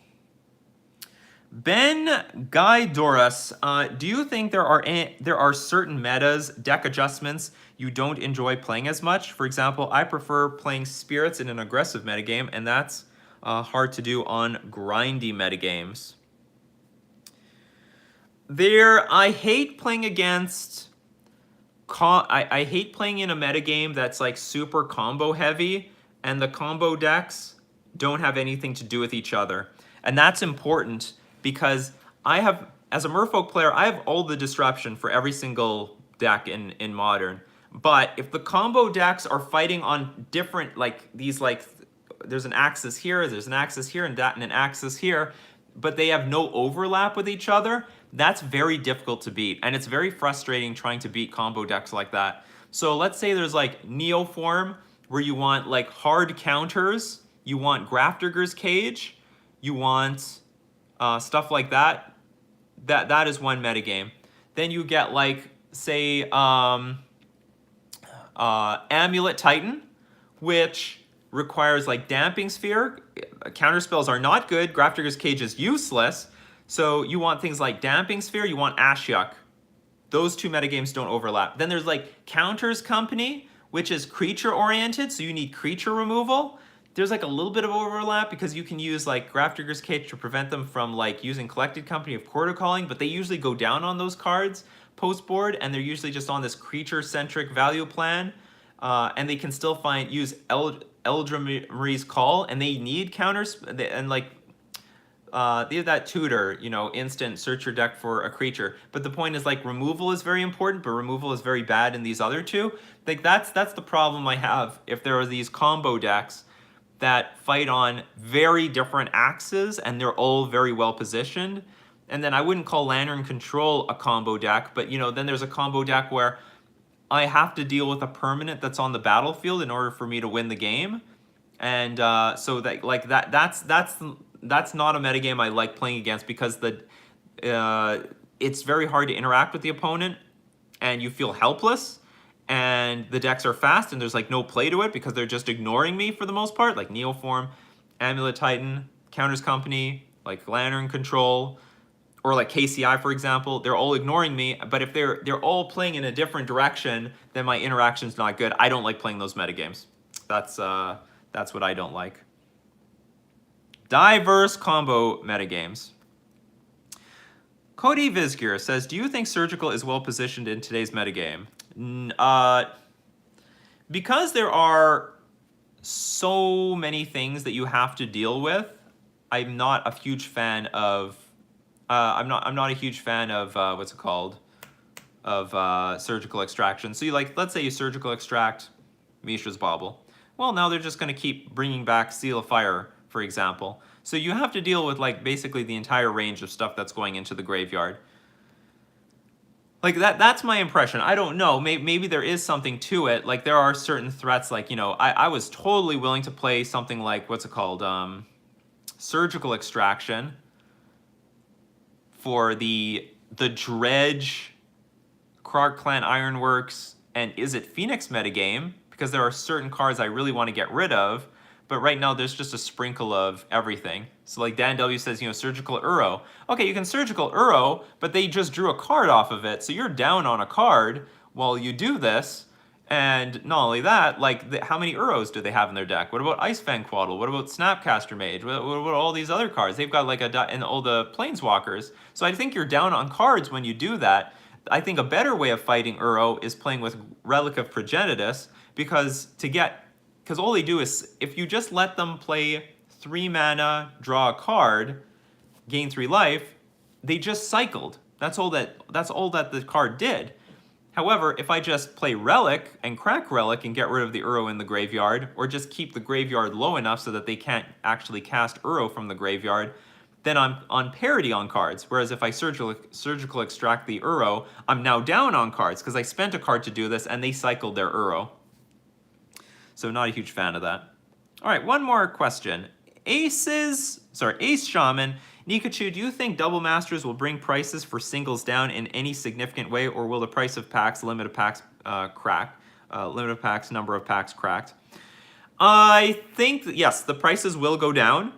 Ben Guy Doris, do you think there are certain metas, deck adjustments you don't enjoy playing as much? For example, I prefer playing Spirits in an aggressive metagame, and that's hard to do on grindy metagames. I hate playing against. I hate playing in a metagame that's like super combo heavy, and the combo decks don't have anything to do with each other. And that's important because as a Merfolk player, I have all the disruption for every single deck in Modern. But if the combo decks are fighting on different, there's an axis here, there's an axis here, and an axis here, but they have no overlap with each other, that's very difficult to beat. And it's very frustrating trying to beat combo decks like that. So let's say there's like Neoform, where you want like hard counters, you want Grafdigger's Cage, you want stuff like that. That is one metagame. Then you get like, say, Amulet Titan, which requires like Damping Sphere. Counterspells are not good. Grafdigger's Cage is useless. So you want things like Damping Sphere, you want Ashiok. Those 2 metagames don't overlap. Then there's like Counters Company, which is creature oriented, so you need creature removal. There's like a little bit of overlap because you can use like Grafdigger's Cage to prevent them from like using Collected Company of Quarter Calling, but they usually go down on those cards post board, and they're usually just on this creature centric value plan, and they can still use Eldrim's Call, and they need counters, and like they have that tutor, instant search your deck for a creature. But the point is like removal is very important, but removal is very bad in these other 2. Like that's the problem I have if there are these combo decks that fight on very different axes and they're all very well positioned. And then I wouldn't call Lantern Control a combo deck, but then there's a combo deck where I have to deal with a permanent that's on the battlefield in order for me to win the game. And so that like that's not a metagame I like playing against because it's very hard to interact with the opponent and you feel helpless, and the decks are fast and there's like no play to it because they're just ignoring me for the most part, like Neoform, Amulet Titan, Counters Company, like Lantern Control, or like KCI, for example. They're all ignoring me, but if they're all playing in a different direction, then my interaction's not good. I don't like playing those metagames. That's what I don't like. Diverse combo metagames. Cody Vizgear says, do you think Surgical is well positioned in today's metagame? Because there are so many things that you have to deal with. I'm not a huge fan of. I'm not a huge fan of what's it called, of surgical extraction. So you like, let's say you surgical extract Mishra's Bauble. Well, now they're just going to keep bringing back Seal of Fire, for example. So you have to deal with like basically the entire range of stuff that's going into the graveyard. Like that's my impression. I don't know. Maybe there is something to it. Like there are certain threats. Like, you know, I was totally willing to play something like, what's it called, surgical extraction for the Dredge, Krark Clan Ironworks, and Is It Phoenix metagame, because there are certain cards I really want to get rid of, but right now there's just a sprinkle of everything. So like Dan W says, you know, surgical Uro. Okay, you can surgical Uro, but they just drew a card off of it, so you're down on a card while you do this. And not only that, like, how many Uros do they have in their deck? What about Ice Fang Quaddle? What about Snapcaster Mage? What about all these other cards? They've got like and all the Planeswalkers. So I think you're down on cards when you do that. I think a better way of fighting Uro is playing with Relic of Progenitus, because all they do is, if you just let them play 3 mana, draw a card, gain 3 life, they just cycled. That's all that the card did. However, if I just play Relic and crack Relic and get rid of the Uro in the graveyard, or just keep the graveyard low enough so that they can't actually cast Uro from the graveyard, then I'm on parity on cards. Whereas if I surgical extract the Uro, I'm now down on cards because I spent a card to do this and they cycled their Uro. So not a huge fan of that. All right, one more question. Ace Shaman, Nikachu, do you think Double Masters will bring prices for singles down in any significant way, or will the price of packs, limit of packs number of packs cracked? I think, yes, the prices will go down.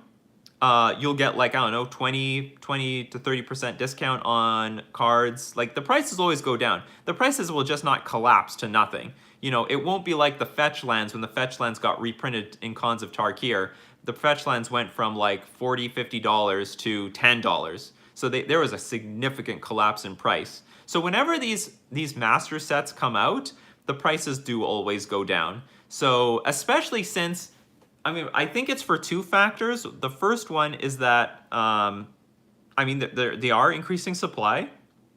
You'll get like, I don't know, 20 to 30% discount on cards. Like the prices always go down. The prices will just not collapse to nothing. You know, it won't be like the fetch lands when the fetch lands got reprinted in Khans of Tarkir. The fetch lands went from like $40, $50 to $10. So there was a significant collapse in price. So whenever these master sets come out, the prices do always go down. So especially since, I mean, I think it's for 2 factors. The first one is that, I mean, they are increasing supply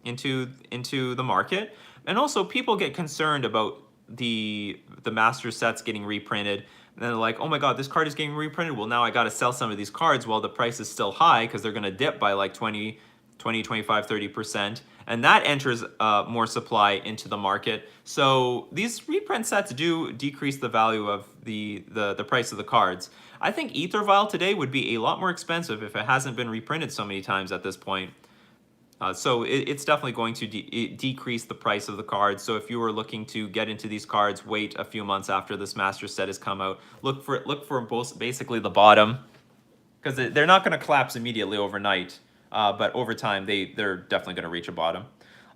into the market. And also people get concerned about the master sets getting reprinted. And then they're like, oh my god, this card is getting reprinted. Well, now I got to sell some of these cards while the price is still high, because they're going to dip by like 20, 25, 30%. And that enters more supply into the market. So these reprint sets do decrease the value of the price of the cards. I think Aether Vial today would be a lot more expensive if it hasn't been reprinted so many times at this point. So it's definitely going to decrease the price of the cards. So if you were looking to get into these cards, wait a few months after this master set has come out. Look for both, basically the bottom, because they're not going to collapse immediately overnight. But over time, they're definitely going to reach a bottom.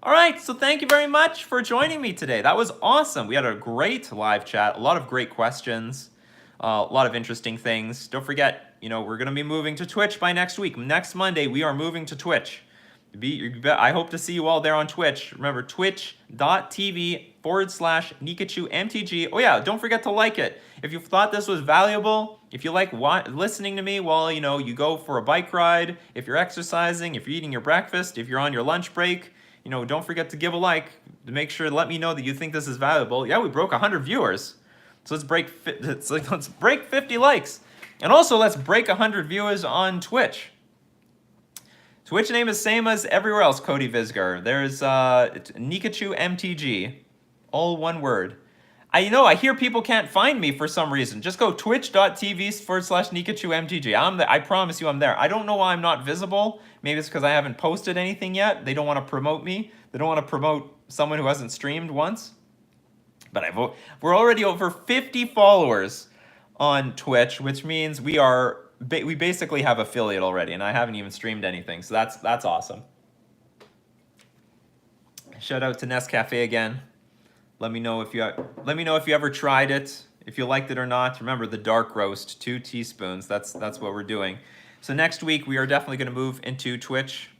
All right, so thank you very much for joining me today. That was awesome. We had a great live chat, a lot of great questions, a lot of interesting things. Don't forget, you know, we're going to be moving to Twitch by next week. Next Monday, we are moving to Twitch. I hope to see you all there on Twitch. Remember, twitch.tv/Nikachu MTG. Oh yeah, don't forget to like it. If you thought this was valuable, if you like listening to me while, you know, you go for a bike ride, if you're exercising, if you're eating your breakfast, if you're on your lunch break, you know, don't forget to give a like to make sure to let me know that you think this is valuable. Yeah, we broke 100 viewers. So let's break 50 likes. And also let's break 100 viewers on Twitch. Twitch name is same as everywhere else, Cody Visgar. There's Nikachu MTG, all one word. I hear people can't find me for some reason. Just go twitch.tv/Nikachu MTG. I'm there. I promise you I'm there. I don't know why I'm not visible. Maybe it's because I haven't posted anything yet. They don't want to promote me. They don't want to promote someone who hasn't streamed once. But we're already over 50 followers on Twitch, which means we basically have affiliate already, and I haven't even streamed anything, so that's awesome. Shout out to Nescafe again. Let me know if you ever tried it, if you liked it or not. Remember, the dark roast, 2 teaspoons. That's what we're doing. So next week we are definitely going to move into Twitch.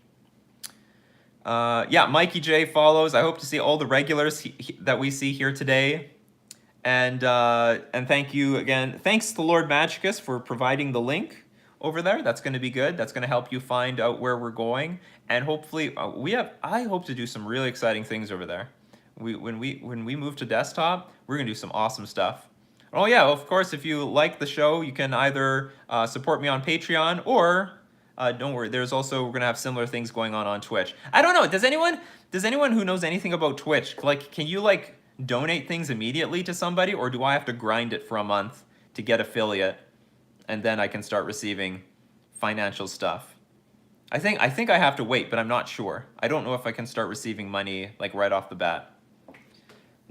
Yeah, Mikey J follows. I hope to see all the regulars that we see here today. And thank you again. Thanks to Lord Magicus for providing the link over there. That's going to be good. That's going to help you find out where we're going, and hopefully I hope to do some really exciting things over there. When we move to desktop, we're going to do some awesome stuff. Oh yeah, of course, if you like the show, you can either support me on Patreon, or don't worry, there's also, we're gonna have similar things going on Twitch. I don't know. Does anyone who knows anything about Twitch, like, can you like donate things immediately to somebody, or do I have to grind it for a month to get affiliate, and then I can start receiving financial stuff? I think I have to wait, but I'm not sure. I don't know if I can start receiving money like right off the bat.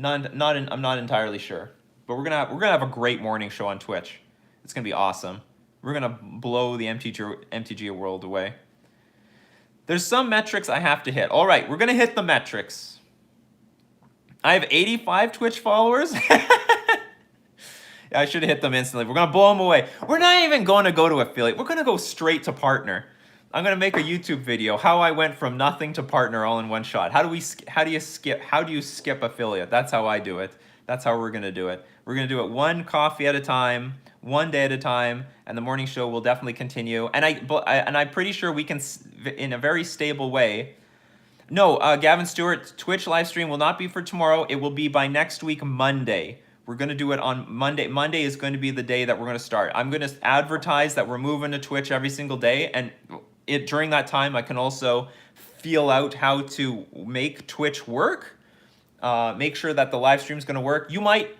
I'm not entirely sure. But we're gonna have a great morning show on Twitch. It's gonna be awesome. We're gonna blow the MTG world away. There's some metrics I have to hit. All right, we're gonna hit the metrics. I have 85 Twitch followers. I should have hit them instantly. We're gonna blow them away. We're not even going to go to affiliate. We're gonna go straight to partner. I'm gonna make a YouTube video how I went from nothing to partner all in one shot. How do you skip affiliate? That's how I do it. That's how we're gonna do it. We're gonna do it one coffee at a time, one day at a time, and the morning show will definitely continue. And I'm pretty sure we can, in a very stable way. No, Gavin Stewart, Twitch live stream will not be for tomorrow. It will be by next week, Monday. We're going to do it on Monday. Monday is going to be the day that we're going to start. I'm going to advertise that we're moving to Twitch every single day. And during that time, I can also feel out how to make Twitch work. Make sure that the live stream is going to work. You might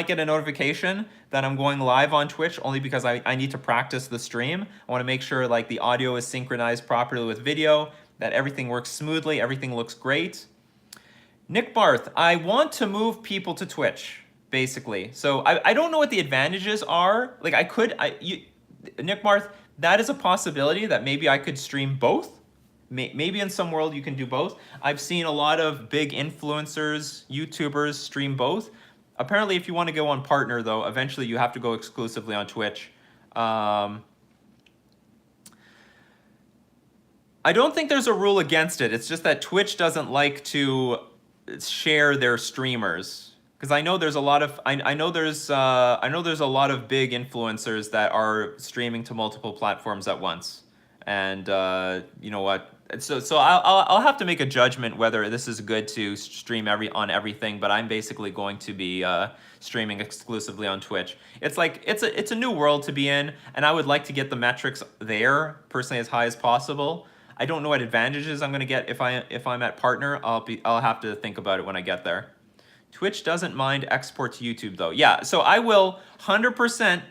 get a notification that I'm going live on Twitch, only because I need to practice the stream. I want to make sure like the audio is synchronized properly with video, that everything works smoothly, everything looks great. Nick Barth, I want to move people to Twitch, basically. So I don't know what the advantages are. Like Nick Barth, that is a possibility that maybe I could stream both. Maybe in some world you can do both. I've seen a lot of big influencers, YouTubers stream both. Apparently, if you want to go on partner, though, eventually you have to go exclusively on Twitch. I don't think there's a rule against it. It's just that Twitch doesn't like to share their streamers. Because I know there's a lot of I know there's a lot of big influencers that are streaming to multiple platforms at once. And you know what? So I'll have to make a judgment whether this is good to stream on everything. But I'm basically going to be streaming exclusively on Twitch. It's like it's a new world to be in, and I would like to get the metrics there personally as high as possible. I don't know what advantages I'm going to get if I'm at partner. I'll have to think about it when I get there. Twitch doesn't mind export to YouTube though. Yeah, so I will 100%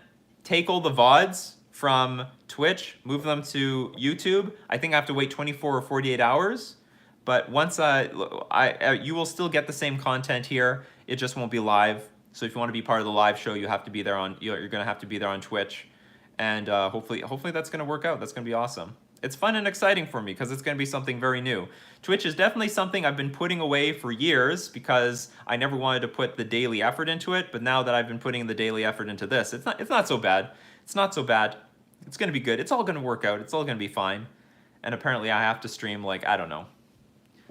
take all the VODs from Twitch, move them to YouTube. I think I have to wait 24 or 48 hours. But once you will still get the same content here. It just won't be live. So if you want to be part of the live show, you have to be there you're going to have to be there on Twitch. And hopefully that's going to work out. That's going to be awesome. It's fun and exciting for me because it's going to be something very new. Twitch is definitely something I've been putting away for years because I never wanted to put the daily effort into it. But now that I've been putting the daily effort into this, it's not so bad. It's not so bad. It's going to be good. It's all going to work out. It's all going to be fine. And apparently I have to stream like, I don't know.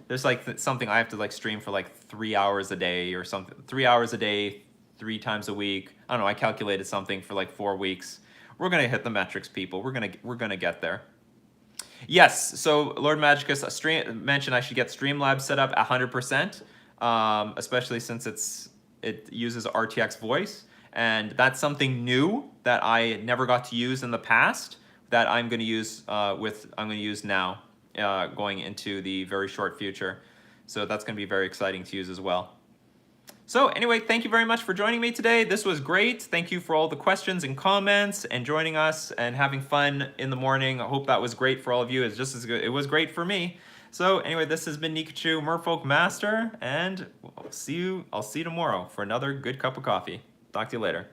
There's like something I have to like stream for like 3 hours a day or something. 3 hours a day, 3 times a week. I don't know. I calculated something for like 4 weeks. We're going to hit the metrics, people. We're going to get there. Yes, so Lord Magicus mentioned I should get Streamlabs set up 100%, especially since it uses RTX voice, and that's something new that I never got to use in the past that I'm going to use now, going into the very short future. So that's going to be very exciting to use as well. So anyway, thank you very much for joining me today. This was great. Thank you for all the questions and comments and joining us and having fun in the morning. I hope that was great for all of you. It's just as good. It was great for me. So anyway, this has been Nikachu, Merfolk Master, and I'll see you tomorrow for another good cup of coffee. Talk to you later.